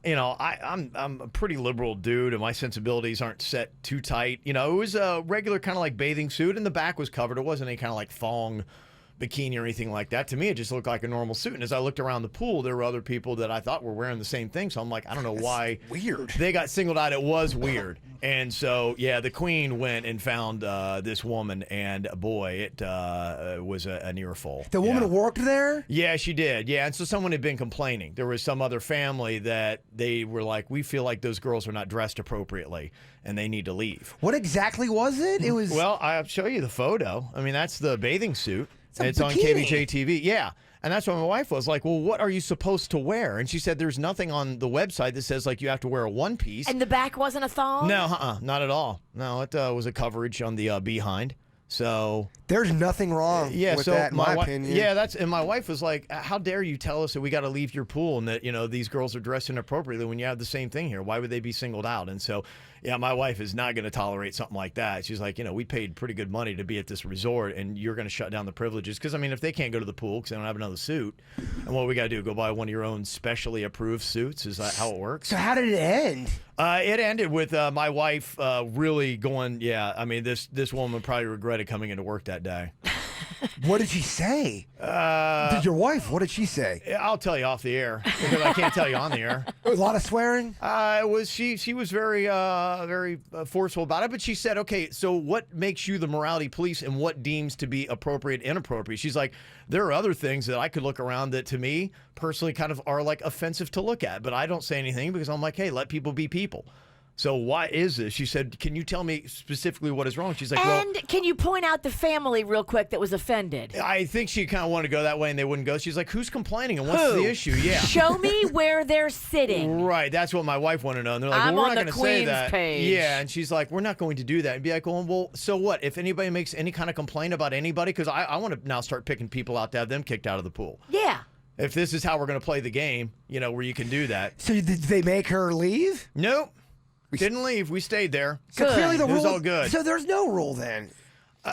I'm a pretty liberal dude, and my sensibilities aren't set too tight. It was a regular kind of like bathing suit, and the back was covered. It wasn't any kind of like thong bikini or anything like that. To me, it just looked like a normal suit. And as I looked around the pool, there were other people that I thought were wearing the same thing. So I'm like, I don't know why. Weird. They got singled out. It was weird. And so, the queen went and found this woman, and boy, it was a near full. The woman worked there? Yeah, she did. Yeah, and so someone had been complaining. There was some other family that they were like, we feel like those girls are not dressed appropriately, and they need to leave. What exactly was it? It was. Well, I'll show you the photo. I mean, that's the bathing suit. It's on bikini. Kvj Tv. Yeah. And that's why my wife was like, well, what are you supposed to wear? And she said there's nothing on the website that says, you have to wear a one piece. And the back wasn't a thong? No, not at all. No, it was a coverage on the behind. So there's nothing wrong with that, in my opinion. Yeah, and my wife was like, how dare you tell us that we got to leave your pool and that, these girls are dressed inappropriately when you have the same thing here. Why would they be singled out? And so, my wife is not going to tolerate something like that. She's like, we paid pretty good money to be at this resort and you're going to shut down the privileges. Because, if they can't go to the pool because they don't have another suit, and what we got to do, go buy one of your own specially approved suits? Is that how it works? So how did it end? It ended with my wife really going, this woman probably regretted coming into work that day. What did she say? Did your wife? What did she say? I'll tell you off the air because I can't tell you on the air. A lot of swearing. It was she was very very forceful about it, but she said, okay, so what makes you the morality police and what deems to be appropriate, inappropriate? She's like, there are other things that I could look around that to me personally kind of are like offensive to look at, but I don't say anything because I'm like, hey, let people be people. So why is this? She said, can you tell me specifically what is wrong? She's like, And can you point out the family real quick that was offended? I think she kind of wanted to go that way and they wouldn't go. She's like, who's complaining and what's the issue? Yeah. Show me where they're sitting. Right. That's what my wife wanted to know. And they're like, I'm well, we're on not the going to say Queen's that. page. Yeah. And she's like, we're not going to do that. And be like, well, so what? If anybody makes any kind of complaint about anybody, because I want to now start picking people out to have them kicked out of the pool. Yeah. If this is how we're going to play the game, where you can do that. So did they make her leave? Nope. Didn't leave. We stayed there. So clearly the It was rule. all good. So there's no rule then.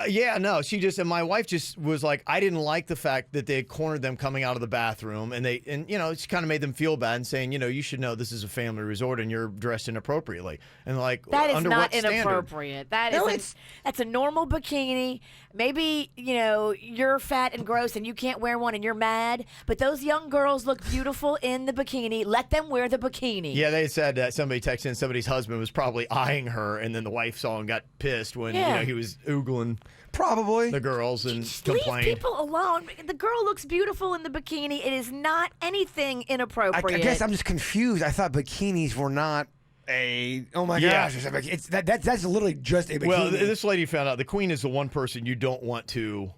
Yeah, no, and my wife just was like, I didn't like the fact that they had cornered them coming out of the bathroom, and she kind of made them feel bad and saying, you should know this is a family resort and you're dressed inappropriately. And like, That is under not what standard? inappropriate. That's a normal bikini. Maybe, you're fat and gross and you can't wear one and you're mad, but those young girls look beautiful in the bikini. Let them wear the bikini. Yeah, they said that somebody texted in somebody's husband was probably eyeing her, and then the wife saw and got pissed when he was oogling Probably. the girls and Just complained. leave people alone. The girl looks beautiful in the bikini. It is not anything inappropriate. I guess I'm just confused. I thought bikinis were not oh my Yeah. gosh, that's literally just a bikini. Well, this lady found out the queen is the one person you don't want to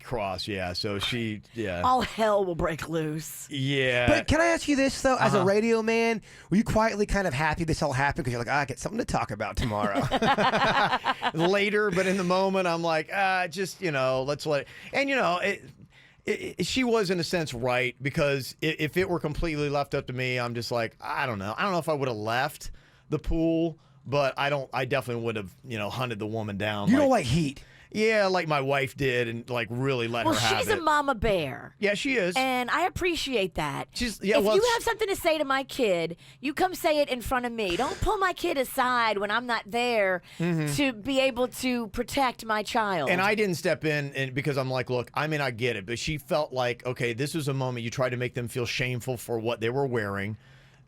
cross. Yeah, so all hell will break loose. yeah. But can I ask you this though, as a radio man, were you quietly kind of happy this all happened because you're like, I get something to talk about tomorrow? Later, but in the moment, I'm like, just let's let it. And she was in a sense right, because if it were completely left up to me, I'm just like, I don't know if I would have left the pool, but I definitely would have hunted the woman down. You don't like heat. Yeah, like my wife did, and like really let her have she's it. a mama bear. Yeah, she is. And I appreciate that. If you have something to say to my kid, you come say it in front of me. Don't pull my kid aside when I'm not there to be able to protect my child. And I didn't step in because I'm like, look, I get it, but she felt like, okay, this was a moment you tried to make them feel shameful for what they were wearing.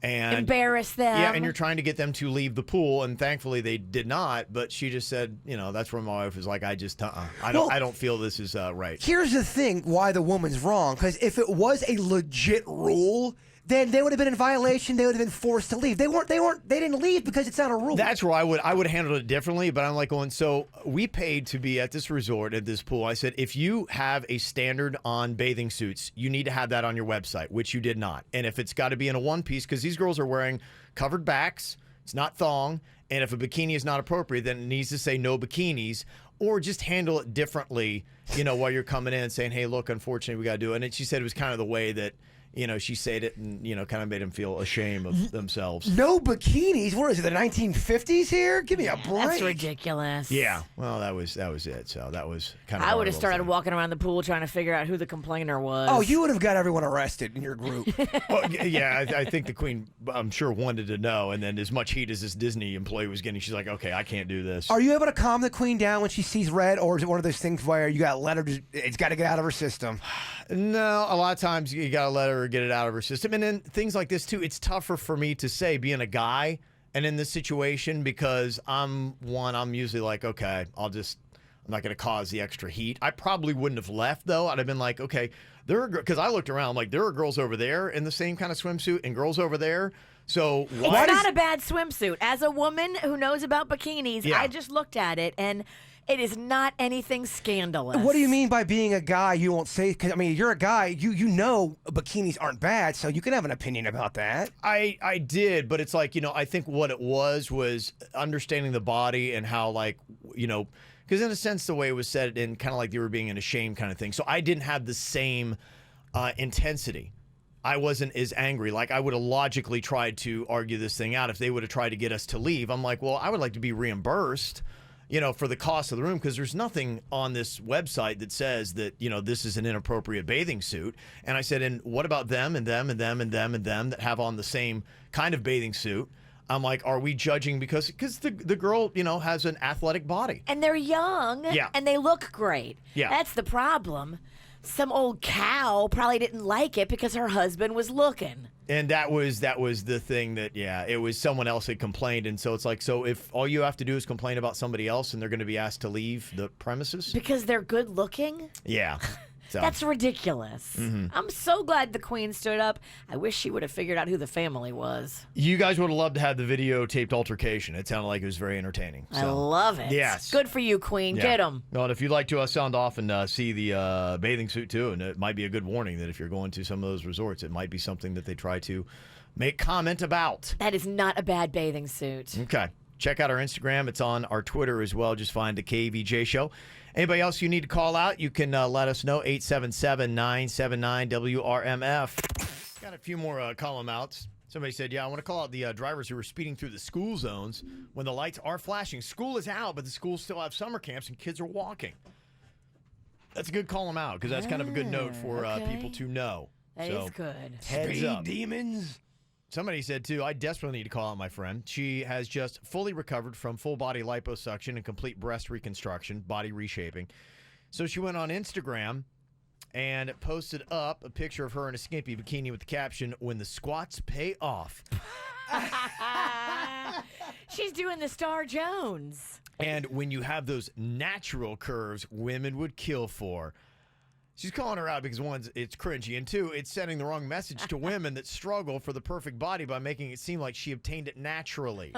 And embarrass them. Yeah, and you're trying to get them to leave the pool, and thankfully they did not. But she just said, that's where my wife was like, I don't feel this is right. Here's the thing: why the woman's wrong? Because if it was a legit rule, then they would have been in violation. They would have been forced to leave. They didn't leave because it's not a rule. That's where I would handle it differently. But I'm like going, so we paid to be at this resort, at this pool. I said, if you have a standard on bathing suits, you need to have that on your website, which you did not. And if it's got to be in a one piece, because these girls are wearing covered backs, it's not thong. And if a bikini is not appropriate, then it needs to say no bikinis, or just handle it differently, while you're coming in and saying, hey, look, unfortunately, we got to do it. And she said it was kind of the way that, she said it and, kind of made them feel ashamed of themselves. No bikinis? What is it, the 1950s here? Give me a break. That's ridiculous. Yeah. Well, that was it. So that was kind of I would have started walking around the pool trying to figure out who the complainer was. Oh, you would have got everyone arrested in your group. Well, yeah, I think the queen, I'm sure, wanted to know. And then as much heat as this Disney employee was getting, she's like, okay, I can't do this. Are you able to calm the queen down when she sees red, or is it one of those things where you got to let her, it's got to get out of her system? No, a lot of times you got to let her get it out of her system. And then things like this, too, it's tougher for me to say being a guy and in this situation, because I'm usually like, okay, I'm not going to cause the extra heat. I probably wouldn't have left, though. I'd have been like, okay, because I looked around, like, there are girls over there in the same kind of swimsuit and girls over there. So why it's not a bad swimsuit. As a woman who knows about bikinis, Yeah. I just looked at it, and it is not anything scandalous. What do you mean by being a guy you won't say? Because, you're a guy, you know bikinis aren't bad, so you can have an opinion about that. I did, but it's like, I think what it was understanding the body and how, like, because in a sense, the way it was said, and kind of like they were being in a shame kind of thing. So I didn't have the same intensity. I wasn't as angry. Like, I would have logically tried to argue this thing out if they would have tried to get us to leave. I'm like, well, I would like to be reimbursed, for the cost of the room, because there's nothing on this website that says that, this is an inappropriate bathing suit. And I said, and what about them and them and them and them and them that have on the same kind of bathing suit? I'm like, are we judging because the girl, has an athletic body. And they're young, Yeah. and they look great. Yeah. That's the problem. Some old cow probably didn't like it because her husband was looking. And that was the thing that, it was someone else had complained. And so it's like, so if all you have to do is complain about somebody else and they're going to be asked to leave the premises? Because they're good looking? Yeah. So. That's ridiculous. I'm so glad the Queen stood up. I wish she would have figured out who the family was. You guys would have loved to have the videotaped altercation. It sounded like it was very entertaining. I So. love it. Yes. Good for you, Queen. Yeah. Get them. Well, and if you'd like to sound off and see the bathing suit too, and it might be a good warning that if you're going to some of those resorts, it might be something that they try to make comment about. That is not a bad bathing suit. Okay. Check out our Instagram. It's on our Twitter as well. Just find the KVJ Show. Anybody else you need to call out, you can let us know. 877-979-WRMF. Got a few more call-em outs. Somebody said, yeah, I want to call out the drivers who are speeding through the school zones when the lights are flashing. School is out, but the schools still have summer camps and kids are walking. That's a good call-em out because that's kind of a good note for people to know. That is good. Heads up. demons. Somebody said, too, I desperately need to call out my friend. She has just fully recovered from full-body liposuction and complete breast reconstruction, body reshaping. So she went on Instagram and posted up a picture of her in a skimpy bikini with the caption, "When the squats pay off." She's doing the Star Jones. And when you have those natural curves women would kill for. She's calling her out because, one, it's cringy, and two, it's sending the wrong message to women that struggle for the perfect body by making it seem like she obtained it naturally.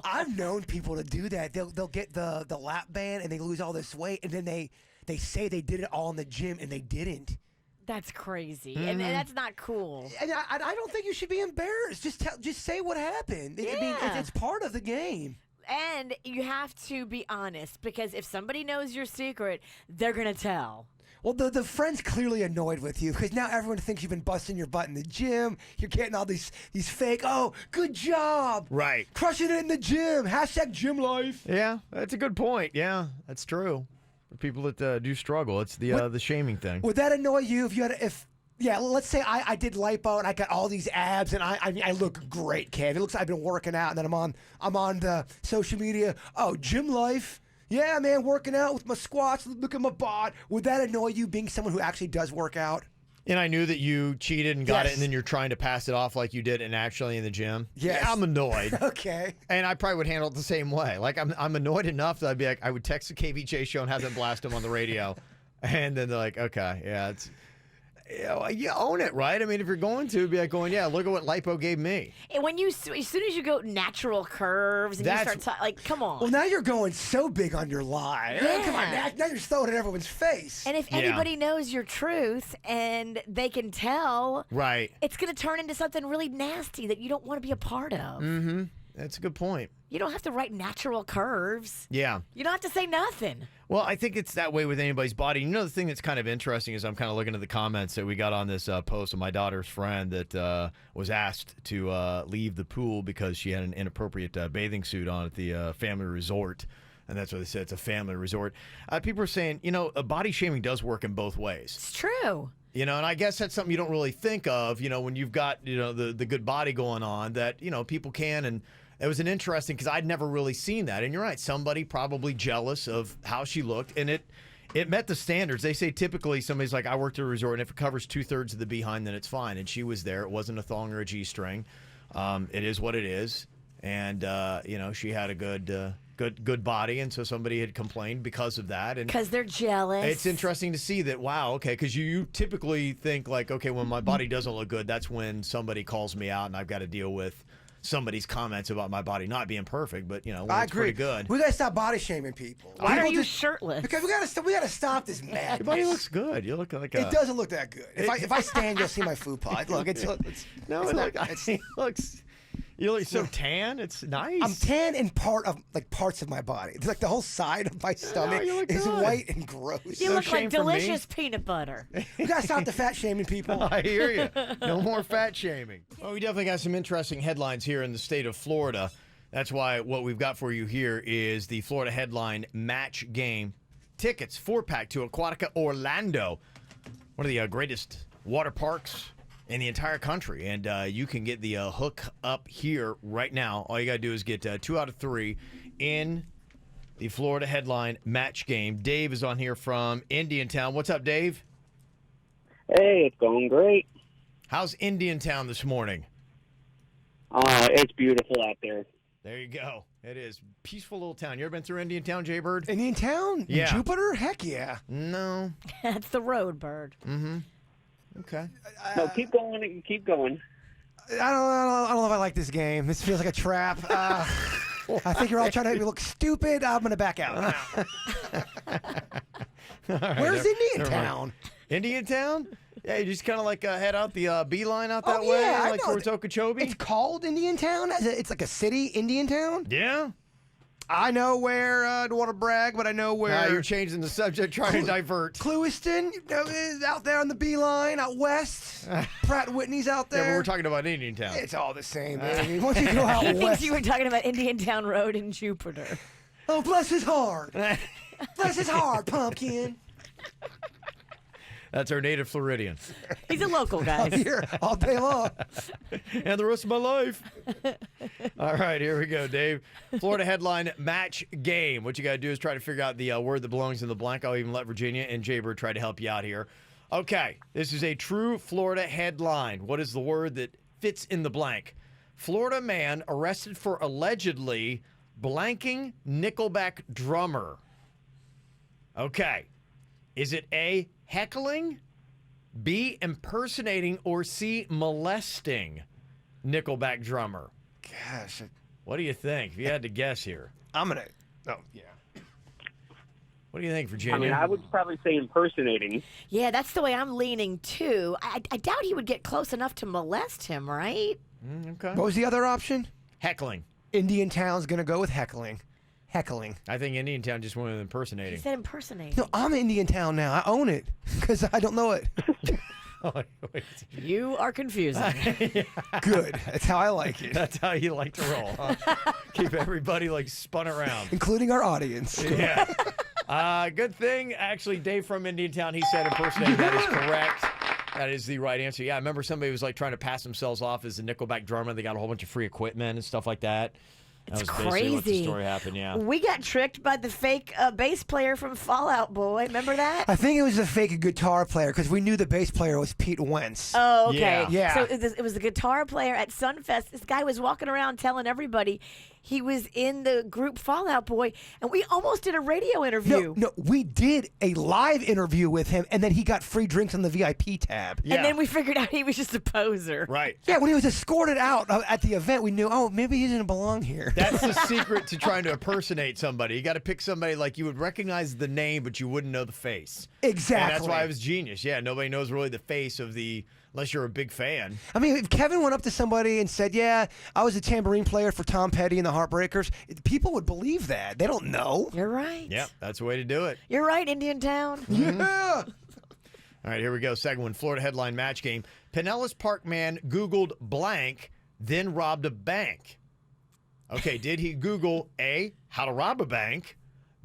I've known people to do that. They'll get the lap band and they lose all this weight, and then they say they did it all in the gym, and they didn't. That's crazy. And that's not cool. And I don't think you should be embarrassed. Just say what happened. I mean, Yeah. it's part of the game. And you have to be honest, because if somebody knows your secret, they're going to tell. Well, the friend's clearly annoyed with you because now everyone thinks you've been busting your butt in the gym. You're getting all these fake, oh, good job. Right. Crushing it in the gym. Hashtag gym life. Yeah, that's a good point. Yeah, that's true. For people that do struggle, it's the shaming thing. Would that annoy you let's say I did lipo and I got all these abs and I look great, Kev. It looks like I've been working out, and then I'm on the social media. Oh, gym life. Yeah, man, working out with my squats. Look at my bod. Would that annoy you, being someone who actually does work out? And I knew that you cheated and got Yes. it, and then you're trying to pass it off like you did and actually in the gym. Yes. Yeah, I'm annoyed. Okay. And I probably would handle it the same way. Like, I'm annoyed enough that I'd be like, I would text the KVJ Show and have them blast them on the radio. And then they're like, okay, yeah, it's... You own it, right? I mean, if you're going to, be like going, yeah, look at what lipo gave me. And when as soon as you go natural curves and That's- you start come on. Well, now you're going so big on your lie. Yeah. Come on, now you're throwing it in everyone's face. And if Yeah. anybody knows your truth and they can tell, Right. it's going to turn into something really nasty that you don't want to be a part of. Mm-hmm. That's a good point. You don't have to write natural curves. Yeah. You don't have to say nothing. Well, I think it's that way with anybody's body. You know, the thing that's kind of interesting is I'm kind of looking at the comments that we got on this post of my daughter's friend that was asked to leave the pool because she had an inappropriate bathing suit on at the family resort. And that's what they said. It's a family resort. People are saying, body shaming does work in both ways. It's true. And I guess that's something you don't really think of, when you've got, the good body going on that, people can. And it was an interesting, because I'd never really seen that. And you're right, somebody probably jealous of how she looked. And it met the standards. They say typically somebody's like, I worked at a resort, and if it covers 2/3 of the behind, then it's fine. And she was there. It wasn't a thong or a G-string. It is what it is. And, she had a good body, and so somebody had complained because of that. And Because they're jealous. it's interesting to see that, wow, okay, because you typically think like, okay, when my body doesn't look good, that's when somebody calls me out and I've got to deal with somebody's comments about my body not being perfect, but, when I it's agree. pretty good. We gotta stop body shaming people. Why are People you just- shirtless? Because we gotta stop this Your madness. body looks good. You look like a... It doesn't look that good. If I stand, you'll see my fupa. Look, it's No, it's it, not- look, it's- it looks... You look so tan. It's nice. I'm tan in parts of my body. It's like the whole side of my stomach you look is good. white and gross. you no look shame like for me. delicious peanut butter. We gotta stop the fat shaming people. I hear you. No more fat shaming. Well, we definitely got some interesting headlines here in the state of Florida. That's why what we've got for you here is the Florida Headline Match Game tickets, 4-pack to Aquatica Orlando, one of the greatest water parks in the entire country. And you can get the hook up here right now. All you got to do is get 2 out of 3 in the Florida Headline Match Game. Dave is on here from Indiantown. What's up, Dave? Hey, it's going great. How's Indiantown this morning? It's beautiful out there. There you go. It is. Peaceful little town. You ever been through Indian Town, Jaybird? Indian Town? Yeah. Jupiter? Heck yeah. No. That's the road, Bird. Okay. No, keep going. Keep going. I don't know if I like this game. This feels like a trap. I think you're all trying to make me look stupid. I'm going to back out. Where's Indian Town? Indian Town? Yeah, you just kind of like head out the beeline out that Oh, way, yeah, I like know. towards Okeechobee. It's called Indian Town? It's like a city, Indian Town? Yeah. I know where, I don't want to brag, but I know where. You're changing the subject, trying to divert. Clewiston, is out there on the beeline, out west. Pratt Whitney's out Yeah, there. but we're talking about Indian Town. It's all the same, baby. Once you go out He thinks west. you were talking about Indian Town Road in Jupiter. Oh, bless his heart. Bless his heart, pumpkin. That's our native Floridian. He's a local, guys. Here, all day long. And the rest of my life. All right, here we go, Dave. Florida headline match game. What you got to do is try to figure out the word that belongs in the blank. I'll even let Virginia and Jaybird try to help you out here. Okay, this is a true Florida headline. What is the word that fits in the blank? Florida man arrested for allegedly blanking Nickelback drummer. Okay. Is it A, heckling, B, impersonating, or C, molesting Nickelback drummer? Gosh, What do you think? If you had to guess here. I'm going to. Oh, yeah. What do you think, Virginia? I mean, I would probably say impersonating. Yeah, that's the way I'm leaning, too. I doubt he would get close enough to molest him, right? Okay. What was the other option? Heckling. Indian Town's going to go with heckling. Heckling. I think Indian Town just went with He impersonating. said impersonating. No, I'm Indian Town now. I own it because I don't know it. Wait. You are confusing. Good. That's how I like it, That's how you like to roll, huh? Keep everybody like spun around. including our audience. Yeah. Good thing, actually, Dave from Indian Town, he said impersonating. That is correct. That is the right answer. Yeah, I remember somebody was like trying to pass themselves off as a Nickelback drummer. They got a whole bunch of free equipment and stuff like that. That It's was basically what the crazy. story happened, yeah. We got tricked by the fake bass player from Fallout Boy. Remember that? I think it was a fake guitar player because we knew the bass player was Pete Wentz. Oh, okay. Yeah. So it was the guitar player at Sunfest. This guy was walking around telling everybody he was in the group Fallout Boy, and we almost did a radio interview. No, we did a live interview with him, and then he got free drinks on the VIP tab. Yeah. And then we figured out he was just a poser. Right. Yeah, when he was escorted out at the event, we knew, oh, maybe he didn't belong here. That's the secret to trying to impersonate somebody. You got to pick somebody like you would recognize the name, but you wouldn't know the face. Exactly. And that's why it was genius. Yeah, nobody knows really the face of the, unless you're a big fan. I mean, if Kevin went up to somebody and said, yeah, I was a tambourine player for Tom Petty and the Heartbreakers, people would believe that. They don't know. You're right. Yep, that's the way to do it. You're right, Indian Town. Yeah. All right, here we go. Second one, Florida headline match game. Pinellas Park man Googled blank, then robbed a bank. Okay, did he Google A, how to rob a bank,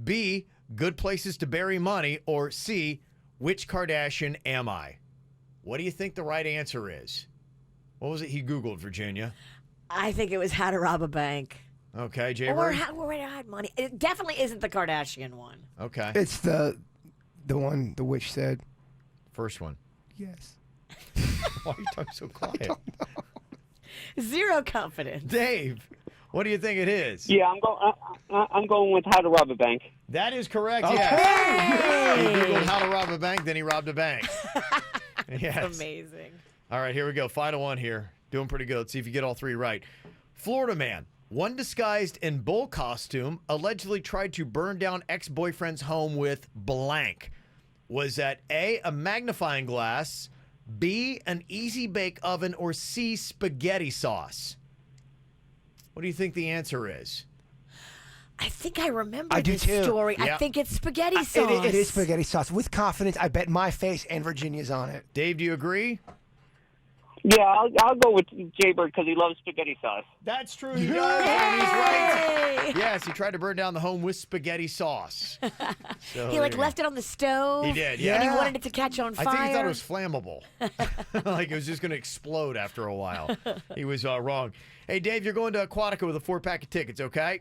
B, good places to bury money, or C, which Kardashian am I? What do you think the right answer is? What was it he Googled, Virginia? I think it was how to rob a bank. Okay, Or Jaybird? where to hide money. It definitely isn't the Kardashian one. Okay, It's the one the witch said, first one. yes. Why are you talking so quiet? Zero confidence. Dave, what do you think it is? Yeah, I'm going with how to rob a bank. That is correct, Okay. yes. He Googled how to rob a bank, then he robbed a bank. Yes. Amazing. All right, here we go. Final one here. Doing pretty good. Let's see if you get all three right. Florida man, one disguised in bull costume, allegedly tried to burn down ex-boyfriend's home with blank. Was that A, a magnifying glass, B, an easy bake oven, or C, spaghetti sauce? What do you think the answer is? I think I remember I do this too. story. Yeah. I think it's spaghetti sauce. It is spaghetti sauce. With confidence, I bet my face and Virginia's on it. Dave, do you agree? Yeah, I'll go with Jaybird because he loves spaghetti sauce. That's true. He does, and he's right. Yay! Yes, he tried to burn down the home with spaghetti sauce. So, He left it on the stove. He did, And yeah. he wanted it to catch on I fire. think he thought it was flammable. Like it was just going to explode after a while. He was wrong. Hey, Dave, you're going to Aquatica with a 4-pack of tickets, okay?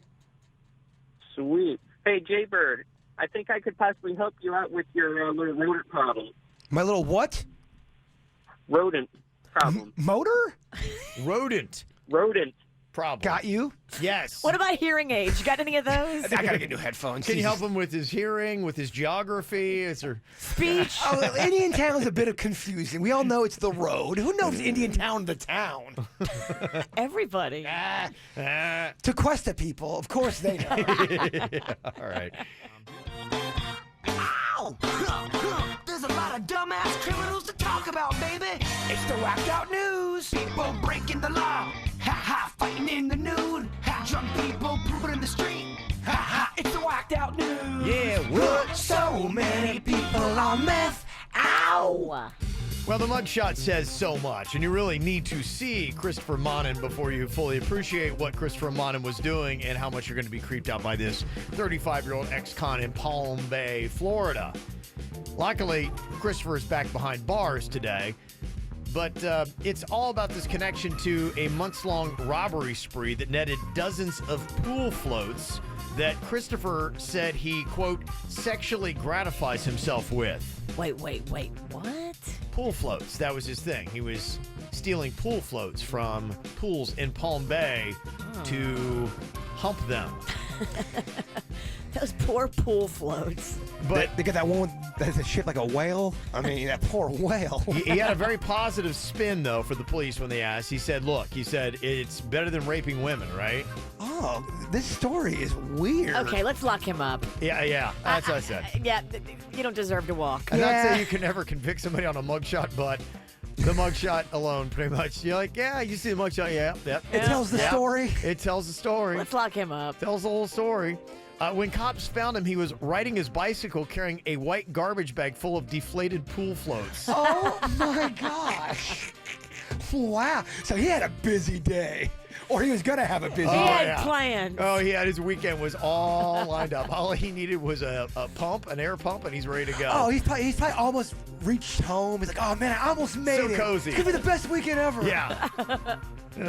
Sweet. Hey, Jaybird, I think I could possibly help you out with your little rodent problem. My little what? Rodent problem. Motor? Rodent Rodent. problem. Got you? Yes. What about hearing aids? You got any of those? I gotta get new headphones. Can you help him with his hearing, with his geography? Is there... Speech? Oh, Indian Town is a bit of confusing. We all know it's the road. Who knows Indian Town, the town? Everybody. Tequesta people, of course they know. Yeah, all right. Ow! There's a lot of dumbass criminals to talk about, baby. It's the whacked out news. People breaking the law. Ha ha, fighting in the nude. Ha, drunk people pooping in the street. Ha ha, it's the whacked out news. Yeah, what? So many people on meth. Ow! Well, the mugshot says so much, and you really need to see Christopher Monin before you fully appreciate what Christopher Monin was doing and how much you're going to be creeped out by this 35-year-old ex-con in Palm Bay, Florida. Luckily, Christopher is back behind bars today, but it's all about this connection to a months-long robbery spree that netted dozens of pool floats that Christopher said he, quote, sexually gratifies himself with. Wait, what? Pool floats. That was his thing. He was stealing pool floats from pools in Palm Bay to hump them. Those poor pool floats. But They got that one that's shaped like a whale. I mean, that poor whale. he had a very positive spin, though, for the police when they asked. He said, look, it's better than raping women, right? Oh, this story is weird. Okay, let's lock him up. Yeah. That's what I said. Yeah, you don't deserve to walk. And I'd Yeah. say you can never convict somebody on a mugshot, but the mugshot alone, pretty much. You're like, yeah, you see the mugshot, yeah. It tells the story. It tells the story. Let's lock him up. Tells the whole story. When cops found him, he was riding his bicycle carrying a white garbage bag full of deflated pool floats. Oh my gosh. Wow. So he had a busy day. Or he was going to have a busy He day. had plans. Oh, he had his weekend was all lined up. All he needed was a pump, an air pump, and he's ready to go. Oh, he's probably almost reached home. He's like, oh man, I almost made So it. cozy. It's going to be the best weekend ever. Yeah.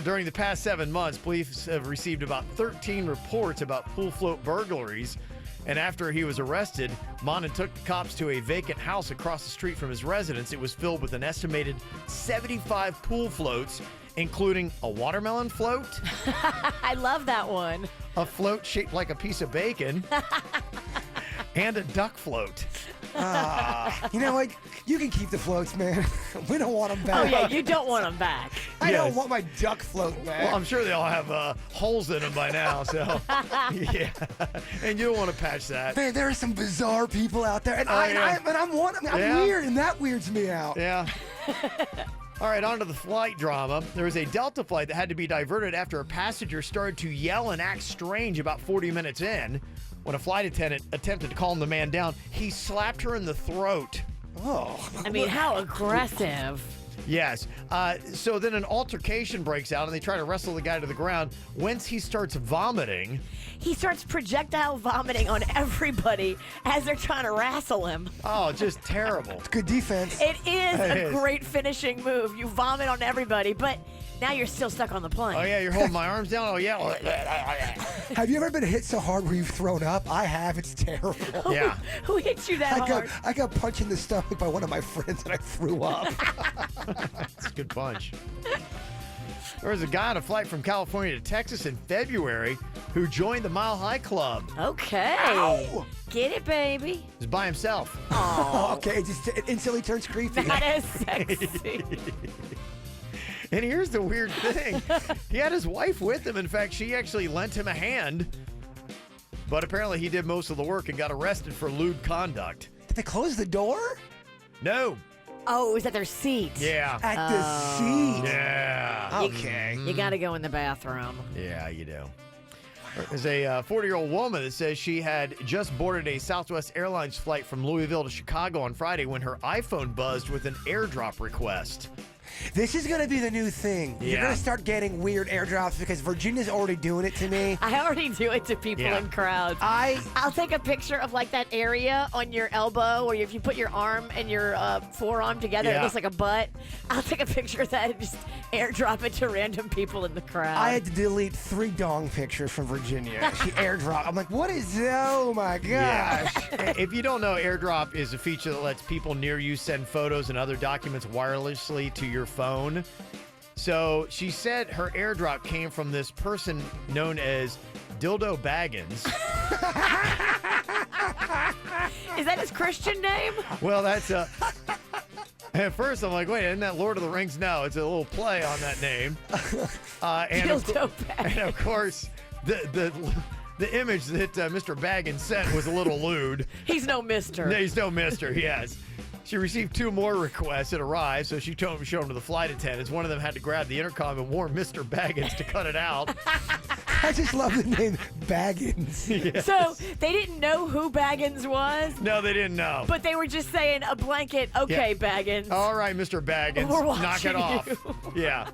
During the past 7 months, police have received about 13 reports about pool float burglaries. And after he was arrested, Monin took the cops to a vacant house across the street from his residence. It was filled with an estimated 75 pool floats, including a watermelon float, I love that one. a float shaped like a piece of bacon, and a duck float. You know what? You can keep the floats, man. We don't want them back. Oh, yeah, you don't want him back. I Yes. don't want my duck float back. Well, I'm sure they all have holes in them by now, so yeah. And you don't want to patch that. Man, there are some bizarre people out there, and yeah. I'm one. I mean, I'm Yeah. weird, and that weirds me out. Yeah. All right, on to the flight drama. There was a Delta flight that had to be diverted after a passenger started to yell and act strange about 40 minutes in. When a flight attendant attempted to calm the man down, he slapped her in the throat. Oh, I mean, how aggressive. Yes. So then an altercation breaks out, and they try to wrestle the guy to the ground. Once he starts vomiting, He starts projectile vomiting on everybody as they're trying to wrestle him. oh, just terrible. good defense. It is It a is. great finishing move. You vomit on everybody, but now you're still stuck on the plane. Oh, yeah, you're holding my arms down? Oh, yeah. Have you ever been hit so hard where you've thrown up? I have. It's terrible. Yeah. Who hit you that hard? I got punched in the stomach by one of my friends, and I threw up. It's a good punch. There was a guy on a flight from California to Texas in February who joined the Mile High Club. Okay. Ow! Get it, baby. He was by himself. Oh, okay. It instantly turns creepy. That is sexy. And here's the weird thing. He had his wife with him. In fact, she actually lent him a hand. But apparently he did most of the work and got arrested for lewd conduct. Did they close the door? No. Oh, it was at their seat. Yeah. At the seat. Yeah. Okay. You got to go in the bathroom. Yeah, you do. There's a 40-year-old woman that says she had just boarded a Southwest Airlines flight from Louisville to Chicago on Friday when her iPhone buzzed with an airdrop request. This is going to be the new thing. You're Yeah. going to start getting weird airdrops because Virginia's already doing it to me. I already do it to people Yeah. in crowds. I'll take a picture of like that area on your elbow, or if you put your arm and your forearm together, Yeah. it looks like a butt. I'll take a picture of that and just airdrop it to random people in the crowd. I had to delete 3 dong pictures from Virginia. She airdropped. I'm like, what is that? Oh my gosh. If you don't know, AirDrop is a feature that lets people near you send photos and other documents wirelessly to your phone. So she said her airdrop came from this person known as Dildo Baggins. Is that his Christian name? Well, that's at first I'm like, wait, isn't that Lord of the Rings? No, it's a little play on that name. Dildo Baggins. And of course, the image that Mr. Baggins sent was a little lewd. He's no mister. No, he's no mister, yes. She received 2 more requests that arrived, so she showed them to the flight attendants. One of them had to grab the intercom and warn Mr. Baggins to cut it out. I just love the name Baggins. Yes. So they didn't know who Baggins was, No, they didn't know. but they were just saying a blanket, okay, Baggins. All right, Mr. Baggins, We're knock it watching off. Yeah.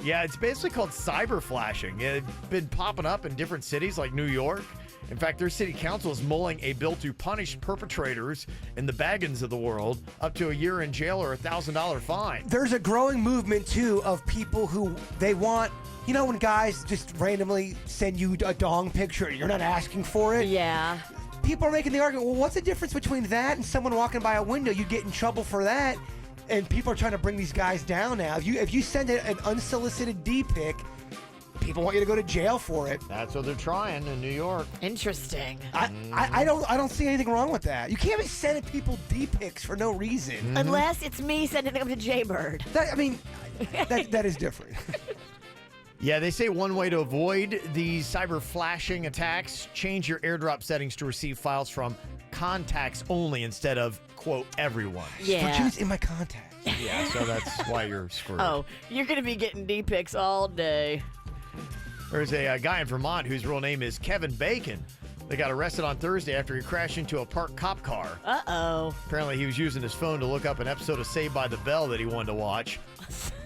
Yeah, it's basically called cyber flashing. It's been popping up in different cities like New York. In fact, their city council is mulling a bill to punish perpetrators in the Baggins of the world up to a year in jail or $1,000 fine. There's a growing movement, too, of people who they want, you know, when guys just randomly send you a dong picture, you're not asking for it. Yeah. People are making the argument, well, what's the difference between that and someone walking by a window? You get in trouble for that. And people are trying to bring these guys down now. If you send an unsolicited D pic, people want you to go to jail for it. That's what they're trying in New York. Interesting. I don't see anything wrong with that. You can't be sending people D pics for no reason. Unless it's me sending them to Jaybird. That is different. Yeah, they say one way to avoid these cyber flashing attacks, change your airdrop settings to receive files from contacts only instead of, quote, everyone. Yeah. Fortune's in my contacts. Yeah, so that's why you're screwed. Oh, you're going to be getting D-pics all day. There's a guy in Vermont whose real name is Kevin Bacon. They got arrested on Thursday after he crashed into a parked cop car. Uh-oh. Apparently, he was using his phone to look up an episode of Saved by the Bell that he wanted to watch.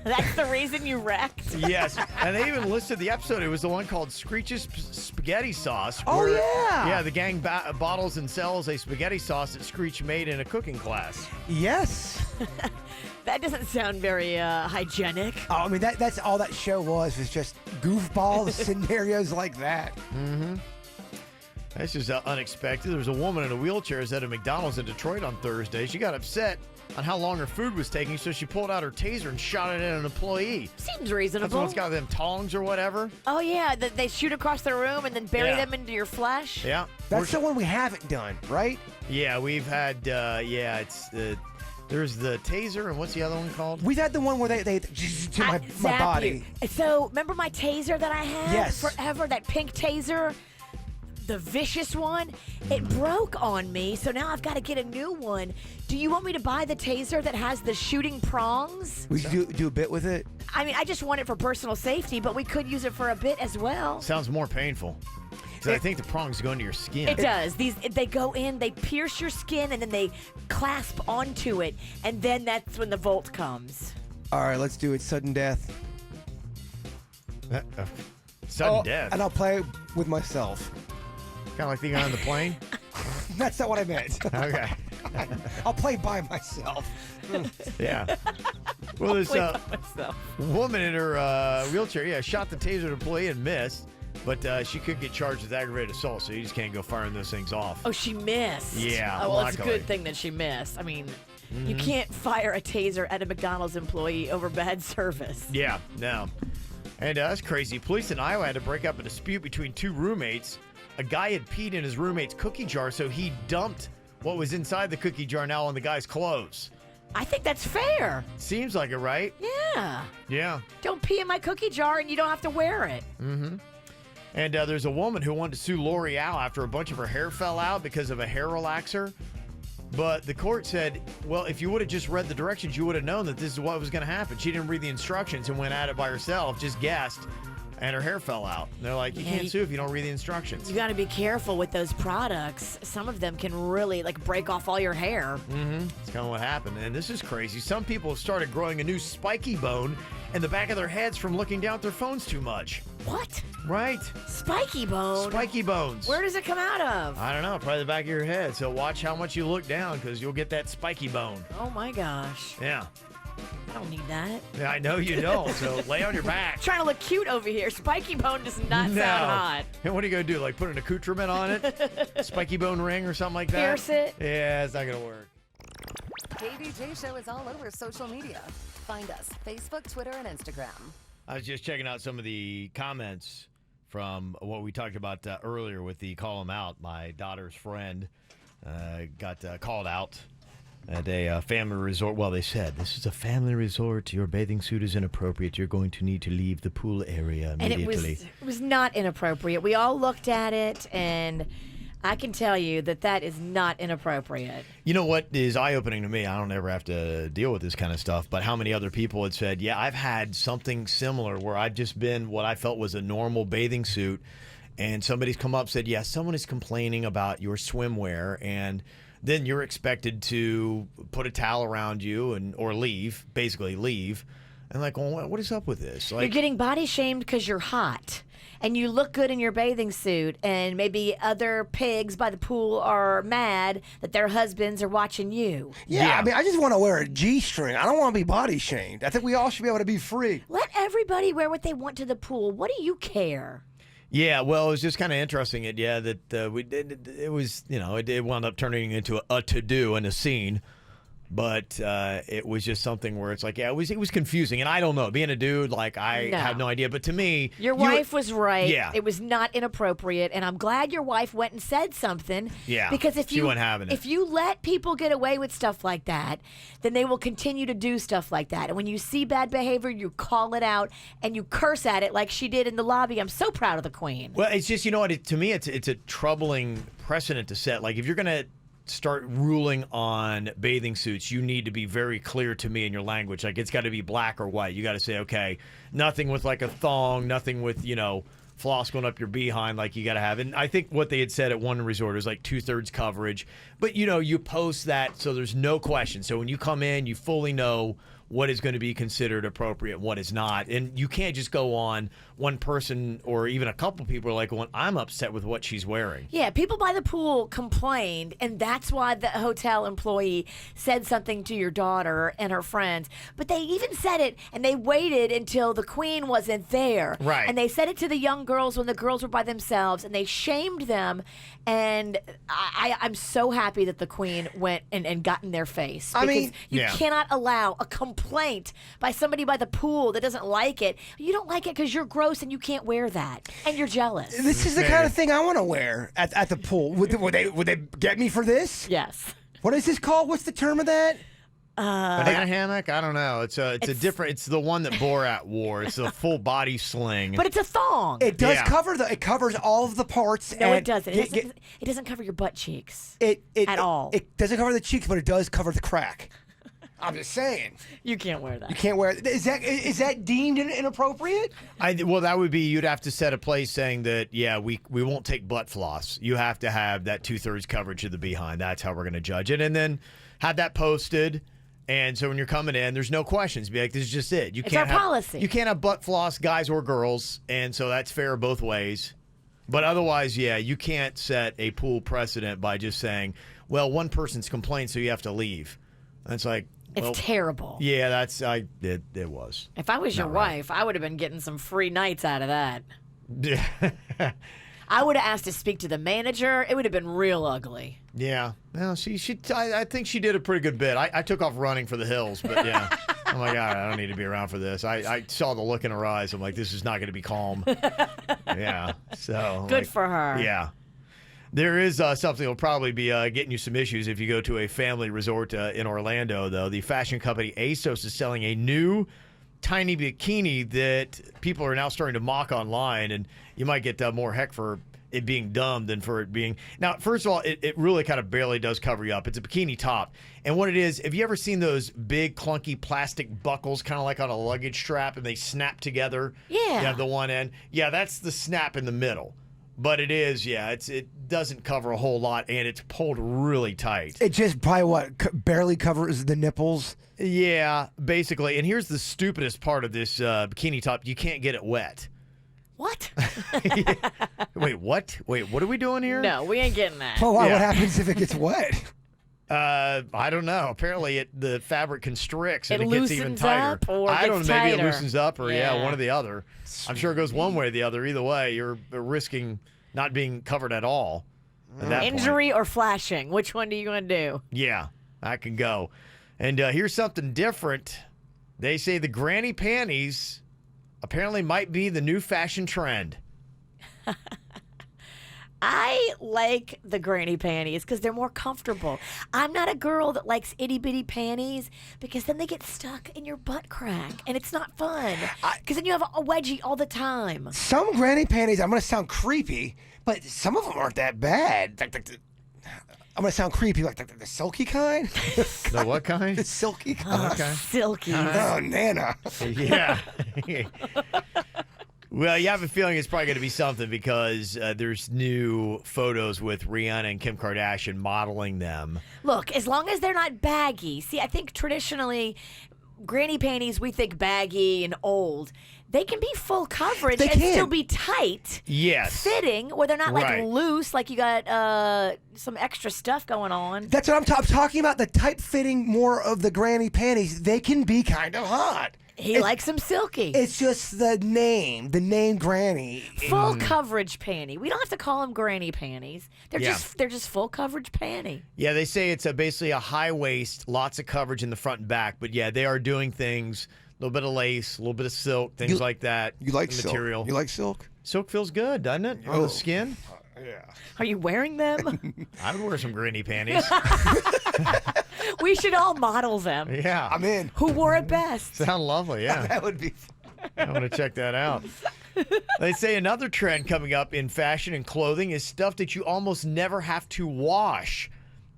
That's the reason you wrecked? Yes, and they even listed the episode. It was the one called Screech's Spaghetti Sauce. Oh, yeah. Yeah, the gang bottles and sells a spaghetti sauce that Screech made in a cooking class. Yes. That doesn't sound very hygienic. Oh, I mean, that's all that show was just goofball scenarios like that. Mm-hmm. That's just unexpected. There was a woman in a wheelchair at a McDonald's in Detroit on Thursday. She got upset on how long her food was taking, so she pulled out her taser and shot it at an employee. Seems reasonable. That's the one's got them tongs or whatever. Oh, yeah. They shoot across the room and then bury Yeah. them into your flesh? Yeah. That's the one we haven't done, right? Yeah, we've had, it's there's the taser, and what's the other one called? We've had the one where they to my Zap body. you. So, remember my taser that I had Yes. forever? That pink taser? The vicious one? It broke on me, so now I've got to get a new one. Do you want me to buy the taser that has the shooting prongs? We should do a bit with it. I mean, I just want it for personal safety, but we could use it for a bit as well. Sounds more painful. Because I think the prongs go into your skin. It does. They go in, they pierce your skin, and then they clasp onto it, and then that's when the volt comes. All right, let's do it. Sudden death. Sudden death. And I'll play with myself. Kind of like the guy on the plane? That's not what I meant. Okay. I'll play by myself. Yeah. Well, this Myself. woman in her wheelchair, shot the taser at an employee and missed, but she could get charged with aggravated assault, so you just can't go firing those things off. Oh, she missed. Yeah, Oh, well, it's a luckily. good thing that she missed. I mean, you can't fire a taser at a McDonald's employee over bad service. Yeah, no. And that's crazy. Police in Iowa had to break up a dispute between 2 roommates. A guy had peed in his roommate's cookie jar, so he dumped what was inside the cookie jar now on the guy's clothes. I think that's fair. Seems like it, right? Yeah. Yeah. Don't pee in my cookie jar and you don't have to wear it. And there's a woman who wanted to sue L'Oreal after a bunch of her hair fell out because of a hair relaxer. But the court said, well, if you would have just read the directions, you would have known that this is what was going to happen. She didn't read the instructions and went at it by herself, just guessed, and her hair fell out. And they're like, you can't sue if you don't read the instructions. You got to be careful with those products. Some of them can really break off all your hair. That's kind of what happened. And this is crazy. Some people have started growing a new spiky bone in the back of their heads from looking down at their phones too much. What? Right. Spiky bone? Spiky bones. Where does it come out of? I don't know. Probably the back of your head. So watch how much you look down because you'll get that spiky bone. Oh my gosh. Yeah. I don't need that. Yeah, I know you don't. So lay on your back. Trying to look cute over here. Spiky bone does not sound hot. And what are you going to do? Like put an accoutrement on it? Spiky bone ring or something like that? Pierce it? Yeah, it's not going to work. KVJ Show is all over social media. Find us Facebook, Twitter, and Instagram. I was just checking out some of the comments from what we talked about earlier with the call him out. My daughter's friend got called out at a family resort. Well, they said, this is a family resort. Your bathing suit is inappropriate. You're going to need to leave the pool area immediately. And it was not inappropriate. We all looked at it, and I can tell you that is not inappropriate. You know what is eye-opening to me? I don't ever have to deal with this kind of stuff, but how many other people had said, yeah, I've had something similar where I've just been what I felt was a normal bathing suit, and somebody's come up and said, yeah, someone is complaining about your swimwear, and then you're expected to put a towel around you or leave, basically leave. And like, well, what is up with this? Like, you're getting body shamed because you're hot and you look good in your bathing suit, and maybe other pigs by the pool are mad that their husbands are watching you. Yeah, I mean, I just want to wear a G-string. I don't want to be body shamed. I think we all should be able to be free. Let everybody wear what they want to the pool. What do you care? Yeah, well, it was just kind of interesting. That we did. It was, it wound up turning into a to-do and a scene. But it was just something where it's like, yeah, it was confusing. And I don't know. Being a dude, like, I had no idea. But to me... Your wife was right. Yeah. It was not inappropriate. And I'm glad your wife went and said something. Yeah. Because if she wasn't having it. If you let people get away with stuff like that, then they will continue to do stuff like that. And when you see bad behavior, you call it out and you curse at it like she did in the lobby. I'm so proud of the queen. Well, it's just, to me, it's a troubling precedent to set. Like, if you're going to start ruling on bathing suits, you need to be very clear to me in your language. Like, it's got to be black or white. You got to say, okay, nothing with like a thong, nothing with, floss going up your behind like you got to have. And I think what they had said at one resort was like 2/3 coverage. But, you post that so there's no question. So when you come in, you fully know what is going to be considered appropriate and what is not. And you can't just go on one person or even a couple people are like, well, I'm upset with what she's wearing. Yeah, people by the pool complained, and that's why the hotel employee said something to your daughter and her friends. But they even said it, and they waited until the queen wasn't there. Right. And they said it to the young girls when the girls were by themselves, and they shamed them. And I'm so happy that the queen went and got in their face. Because you cannot allow a complaint by somebody by the pool that doesn't like it. You don't like it because you're gross and you can't wear that, and you're jealous. This is the kind of thing I want to wear at the pool. Would they get me for this? Yes. What is this called? What's the term of that? Banana hammock? I don't know. It's a different. It's the one that Borat wore. It's a full body sling. But it's a thong. It does cover it covers all of the parts. No, it doesn't. It doesn't cover your butt cheeks at all. It doesn't cover the cheeks, but it does cover the crack. I'm just saying. You can't wear that. You can't wear it. Is that deemed inappropriate? Well, that would be, you'd have to set a place saying that, yeah, we won't take butt floss. You have to have that 2/3 coverage of the behind. That's how we're going to judge it. And then have that posted. And so when you're coming in, there's no questions. Be like, this is just it. It's our policy. You can't have butt floss, guys or girls. And so that's fair both ways. But otherwise, yeah, you can't set a pool precedent by just saying, well, one person's complained, so you have to leave. That's like, it's terrible. Yeah, it was. If I was your wife, I would have been getting some free nights out of that. I would have asked to speak to the manager. It would have been real ugly. Yeah. Well, I think she did a pretty good bit. I took off running for the hills, but yeah. I'm like, all right, I don't need to be around for this. I saw the look in her eyes. I'm like, this is not going to be calm. Yeah. So good for her. Yeah. There is something that will probably be getting you some issues if you go to a family resort in Orlando, though. The fashion company ASOS is selling a new tiny bikini that people are now starting to mock online, and you might get more heck for it being dumb than for it being... Now, first of all, it really kind of barely does cover you up. It's a bikini top. And what it is, have you ever seen those big, clunky plastic buckles kind of like on a luggage strap, and they snap together? Yeah. You have the one end. Yeah, that's the snap in the middle. But it is, yeah, it doesn't cover a whole lot, and it's pulled really tight. It just probably, barely covers the nipples? Yeah, basically. And here's the stupidest part of this bikini top. You can't get it wet. What? Wait, what? Wait, what are we doing here? No, we ain't getting that. Well, what happens if it gets wet? I don't know. Apparently, the fabric constricts and it gets even loosens tighter. up or I don't gets know. Maybe tighter. it loosens up, or Yeah. one or the other. I'm sure it goes one way or the other. Either way, you're risking not being covered at all. At that Injury or flashing? Which one do you want to do? Yeah, that can go. And here's something different. They say the granny panties apparently might be the new fashion trend. I like the granny panties because they're more comfortable. I'm not a girl that likes itty bitty panties because then they get stuck in your butt crack and it's not fun. Because then you have a wedgie all the time. Some granny panties, I'm going to sound creepy, but some of them aren't that bad. I'm going to sound creepy, like the silky kind. The what kind? The silky kind. Okay. Silky. Oh, Nana. Yeah. Well, you have a feeling it's probably going to be something because there's new photos with Rihanna and Kim Kardashian modeling them. Look, as long as they're not baggy. See, I think traditionally, granny panties, we think baggy and old. They can be full coverage and still be tight. Yes. Fitting, where they're not Right. like loose, like you got some extra stuff going on. That's what I'm talking about. The tight fitting more of the granny panties. They can be kind of hot. He likes them silky. It's just the name granny. Full coverage panty. We don't have to call them granny panties. They're Yeah. just full coverage panty. Yeah, they say it's basically a high waist, lots of coverage in the front and back. But yeah, they are doing things, a little bit of lace, a little bit of silk, things like that. You like the silk? material. You like silk? Silk feels good, doesn't it? On the skin. Yeah. Are you wearing them? I would wear some granny panties. We should all model them. Yeah. I'm in. Who wore it best? Sound lovely, yeah. That would be. I'm going to check that out. They say another trend coming up in fashion and clothing is stuff that you almost never have to wash.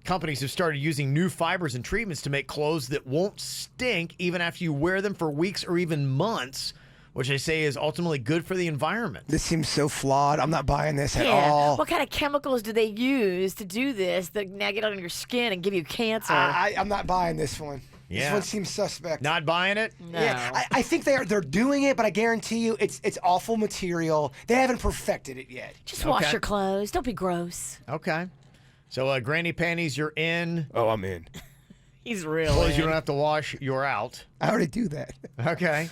Companies have started using new fibers and treatments to make clothes that won't stink even after you wear them for weeks or even months, which they say is ultimately good for the environment. This seems so flawed. I'm not buying this at all. What kind of chemicals do they use to do this that now get on your skin and give you cancer? I'm not buying this one. This Yeah. one seems suspect. Not buying it? no. Yeah, I think they're doing it, but I guarantee you it's awful material. They haven't perfected it yet. Just wash Okay. your clothes. Don't be gross. Okay. So granny panties, you're in. Oh, I'm in. He's real. Clothes you don't have to wash, you're out. I already do that. Okay.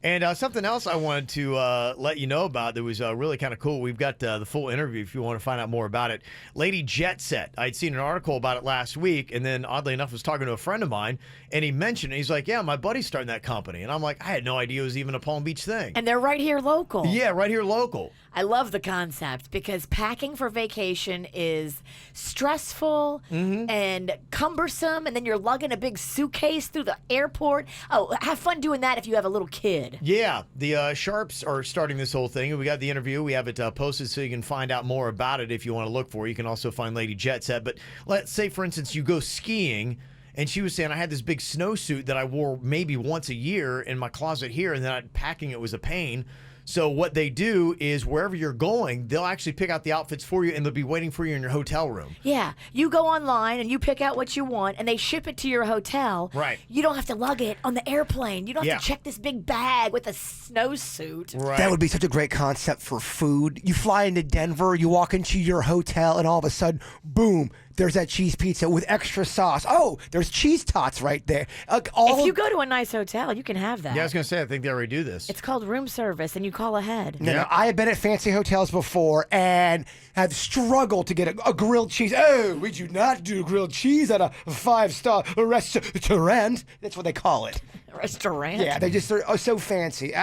And something else I wanted to let you know about that was really kind of cool. We've got the full interview if you want to find out more about it. Lady Jet Set. I'd seen an article about it last week, and then oddly enough, was talking to a friend of mine, and he mentioned it. He's like, "Yeah, my buddy's starting that company," and I'm like, "I had no idea it was even a Palm Beach thing." And they're right here local. Yeah, right here local. I love the concept because packing for vacation is stressful and cumbersome, and then you're lugging a big suitcase through the airport. Oh, have fun doing that if you have a little kid. Yeah, the Sharps are starting this whole thing. We got the interview. We have it posted so you can find out more about it if you want to look for it. You can also find Lady Jet Set. But let's say, for instance, you go skiing, and she was saying, I had this big snowsuit that I wore maybe once a year in my closet here, and then packing it was a pain. So what they do is wherever you're going, they'll actually pick out the outfits for you, and they'll be waiting for you in your hotel room. Yeah, you go online and you pick out what you want, and they ship it to your hotel. Right. You don't have to lug it on the airplane. You don't have Yeah. to check this big bag with a snowsuit. Right. That would be such a great concept for food. You fly into Denver, you walk into your hotel, and all of a sudden, boom, there's that cheese pizza with extra sauce. Oh, there's cheese tots right there. If you go to a nice hotel, you can have that. Yeah, I was going to say, I think they already do this. It's called room service, and you call ahead. No, I have been at fancy hotels before and have struggled to get a grilled cheese. Oh, we do not do grilled cheese at a 5-star restaurant. That's what they call it. Restaurant. Yeah, they just are so fancy.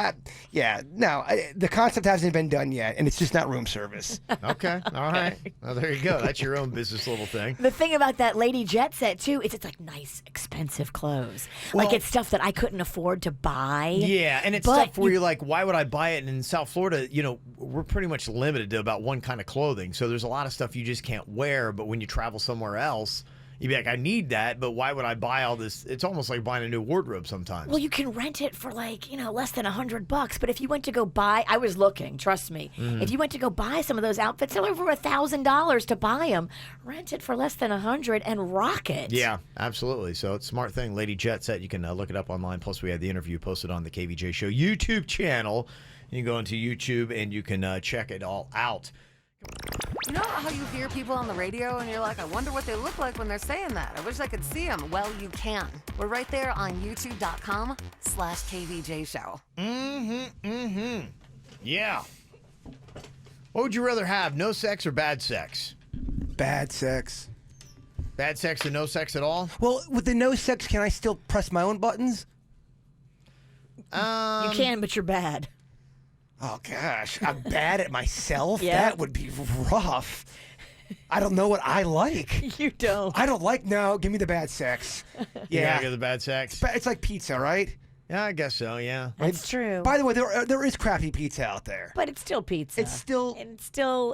The concept hasn't been done yet, and it's just not room service. Okay, all right. Well, there you go. That's your own business little thing. The thing about that Lady Jet Set too is it's like nice, expensive clothes. Like it's stuff that I couldn't afford to buy. Yeah, and it's But stuff where you're like, why would I buy it? And in South Florida, we're pretty much limited to about one kind of clothing. So there's a lot of stuff you just can't wear. But when you travel somewhere else, you'd be like, I need that, but why would I buy all this? It's almost like buying a new wardrobe sometimes. Well, you can rent it for less than $100. But if you went to go buy, I was looking, trust me. If you went to go buy some of those outfits, they're over $1,000 to buy them. Rent it for less than $100 and rock it. Yeah, absolutely. So it's a smart thing. Lady Jet Set, you can look it up online. Plus, we had the interview posted on the KVJ Show YouTube channel. You can go into YouTube and you can check it all out. You know how you hear people on the radio and you're like, I wonder what they look like when they're saying that. I wish I could see them. Well, you can. We're right there on youtube.com/KVJ Show. Yeah. What would you rather have, no sex or bad sex? Bad sex. Bad sex and no sex at all? Well, with the no sex, can I still press my own buttons? You can, but you're bad. Oh, gosh. I'm bad at myself? Yeah. That would be rough. I don't know what I like. You don't. I don't like, no, give me the bad sex. You Yeah. gotta get the bad sex? It's like pizza, right? Yeah, I guess so, yeah. That's true. By the way, there is crappy pizza out there. But it's still pizza. It's still- And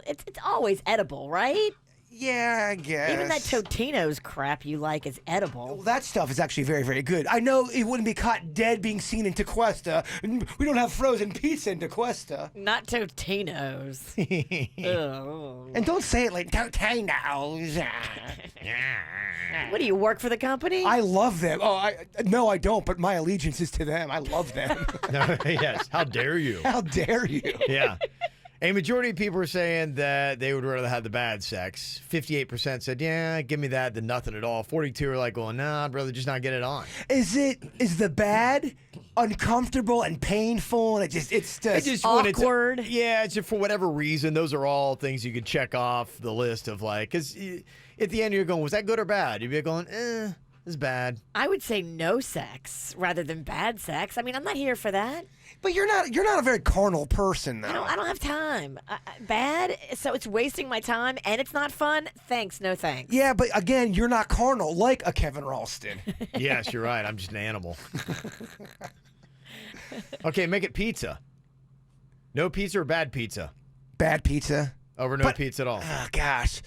it's always edible, right? Yeah, I guess. Even that Totino's crap you like is edible. Well, that stuff is actually very, very good. I know it wouldn't be caught dead being seen in Tequesta. We don't have frozen pizza in Tequesta. Not Totino's. Ugh. And don't say it like Totino's. What do you work for the company? I love them. Oh, no, I don't. But my allegiance is to them. I love them. Yes. How dare you? How dare you? Yeah. A majority of people are saying that they would rather have the bad sex. 58% said, yeah, give me that than nothing at all. 42 are like, going, nah, I'd rather just not get it on. Is the bad uncomfortable and painful and it's just when it's- awkward. yeah, it's just for whatever reason. Those are all things you could check off the list of like, because at the end you're going, was that good or bad? You'd be going, it's bad. I would say no sex rather than bad sex. I mean, I'm not here for that. But you're not a very carnal person though. I don't have time. Bad, so it's wasting my time and it's not fun. Thanks, no thanks. Yeah, but again, you're not carnal like a Kevin Ralston. Yes, you're right. I'm just an animal. Okay, make it pizza. No pizza or bad pizza? Bad pizza. Over no pizza at all. Oh gosh.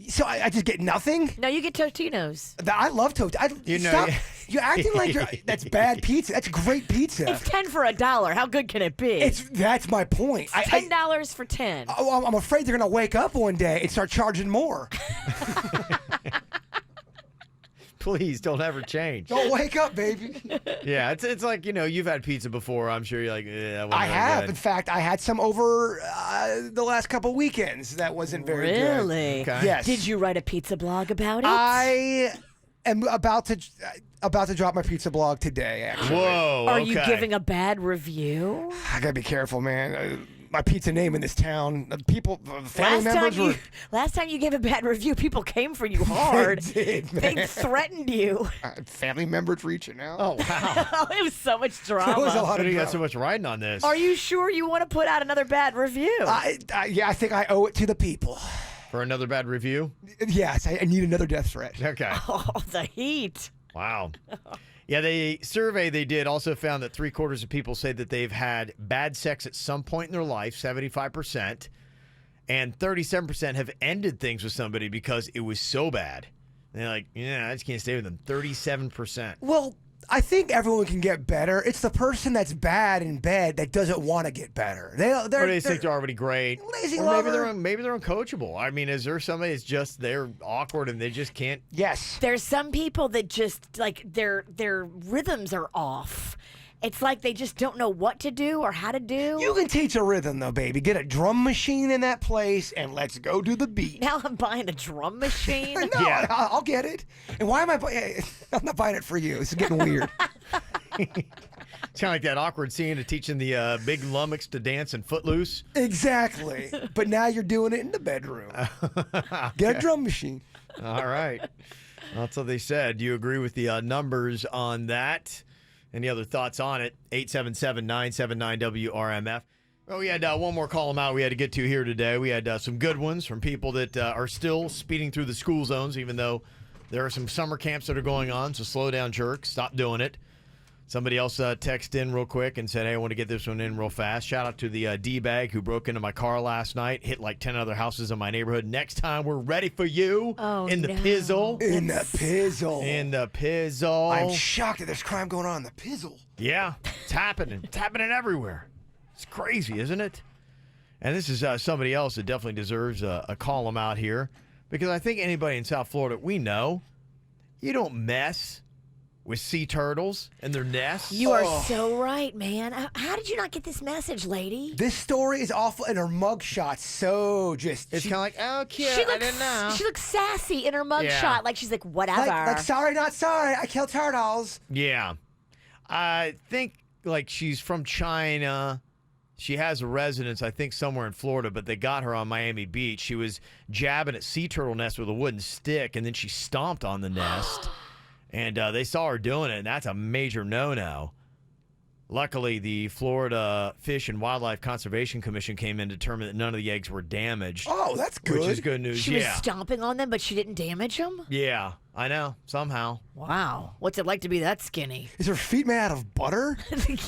So I just get nothing? No, you get Totino's. I love Totino's. You know, Stop. yeah. You're acting like that's bad pizza. That's great pizza. It's 10 for $1. How good can it be? That's my point. $10 for 10. I'm afraid they're gonna wake up one day and start charging more. Please don't ever change. Don't wake up, baby. Yeah, it's like, you've had pizza before. I'm sure you're like, that wasn't I very have. good. In fact, I had some over the last couple weekends. That wasn't very good. Really? Okay. Yes. Did you write a pizza blog about it? I am about to drop my pizza blog today. Actually, Whoa. Are you okay. giving a bad review? I gotta be careful, man. My pizza name in this town, people, family members were. Last time you gave a bad review, people came for you hard. They did, man. They threatened you. Family members reaching out. Oh, wow. It was so much drama. There was a lot How of do you got drama. so much riding on this? Are you sure you want to put out another bad review? Yeah, I think I owe it to the people. For another bad review? Yes, I need another death threat. Okay. Oh, the heat. Wow. Yeah, the survey they did also found that 3/4 of people say that they've had bad sex at some point in their life, 75%, and 37% have ended things with somebody because it was so bad. And they're like, yeah, I just can't stay with them. 37%. Well, I think everyone can get better. It's the person that's bad in bed that doesn't want to get better. Or they think they're already great. Lazy or lover. maybe they're uncoachable. I mean, is there somebody that's just they're awkward and they just can't? Yes. There's some people that just like their rhythms are off. It's like they just don't know what to do or how to do. You can teach a rhythm, though, baby. Get a drum machine in that place, and let's go to the beat. Now I'm buying a drum machine. No, Yeah. I'll get it. And why am I buying? I'm not buying it for you. This is getting weird. It's kind of like that awkward scene of teaching the big lummox to dance in Footloose. Exactly. But now you're doing it in the bedroom. Get a drum machine. All right. That's what they said. Do you agree with the numbers on that? Any other thoughts on it? 877-979-WRMF. Well, we had one more call out we had to get to here today. We had some good ones from people that are still speeding through the school zones, even though there are some summer camps that are going on. So slow down, jerk. Stop doing it. Somebody else texted in real quick and said, hey, I want to get this one in real fast. Shout out to the D-bag who broke into my car last night, hit like 10 other houses in my neighborhood. Next time, we're ready for you in the pizzle. In the pizzle. In the pizzle. I'm shocked that there's crime going on in the pizzle. Yeah, it's happening. It's happening everywhere. It's crazy, isn't it? And this is somebody else that definitely deserves a call them out here, because I think anybody in South Florida, we know, you don't mess with sea turtles and their nests. You are so right, man. How did you not get this message, lady? This story is awful, and her mugshot's so just. It's kind of like, oh, cute. She I didn't know. looks sassy in her mugshot. Yeah. Like she's like, whatever. like sorry, not sorry. I killed turtles. Yeah. I think like she's from China. She has a residence, I think, somewhere in Florida, but they got her on Miami Beach. She was jabbing at sea turtle nests with a wooden stick, and then she stomped on the nest. And they saw her doing it, and that's a major no-no. Luckily, the Florida Fish and Wildlife Conservation Commission came in and determined that none of the eggs were damaged. Oh, that's good. Which is good news. She was stomping on them, but she didn't damage them? Yeah, I know. Somehow. Wow. What's it like to be that skinny? Is her feet made out of butter?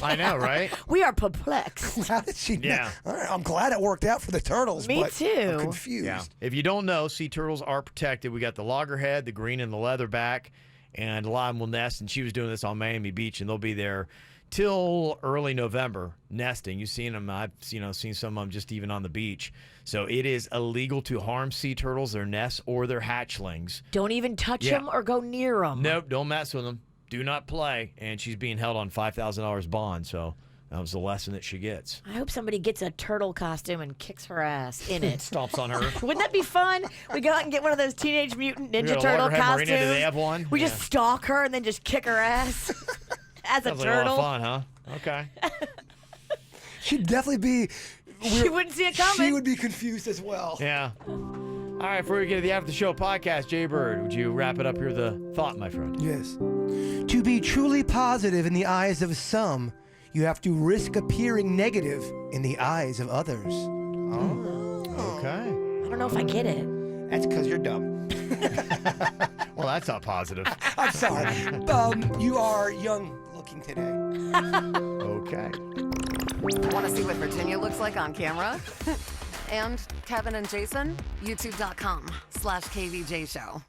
I know, right? We are perplexed. How did she? Yeah. All right, I'm glad it worked out for the turtles. Me but too. I'm confused. Yeah. If you don't know, sea turtles are protected. We got the loggerhead, the green and the leatherback, and a lot of them will nest. And she was doing this on Miami Beach, and they'll be there till early November nesting. You've seen them. I've seen some of them just even on the beach. So it is illegal to harm sea turtles, their nests, or their hatchlings. Don't even touch Yeah. them or go near them. Nope, don't mess with them. Do not play. And she's being held on $5,000 bond. So that was the lesson that she gets. I hope somebody gets a turtle costume and kicks her ass in it. Stomps on her. Wouldn't that be fun? We go out and get one of those Teenage Mutant We Ninja got a Turtle loggerhead costumes. marina. Do they have one? We just Yeah. stalk her and then just kick her ass as a Sounds like turtle. a lot of fun, huh? Okay. She'd definitely be. She wouldn't see it coming. She would be confused as well. Yeah. All right, before we get to the After the Show podcast, Jay Bird, would you wrap it up here with a thought, my friend? Yes. To be truly positive in the eyes of some, you have to risk appearing negative in the eyes of others. Okay. I don't know if I get it. That's because you're dumb. Well, that's not positive. I'm sorry. You are young looking today. Okay. Want to see what Virginia looks like on camera? And Kevin and Jason? YouTube.com/KVJ Show.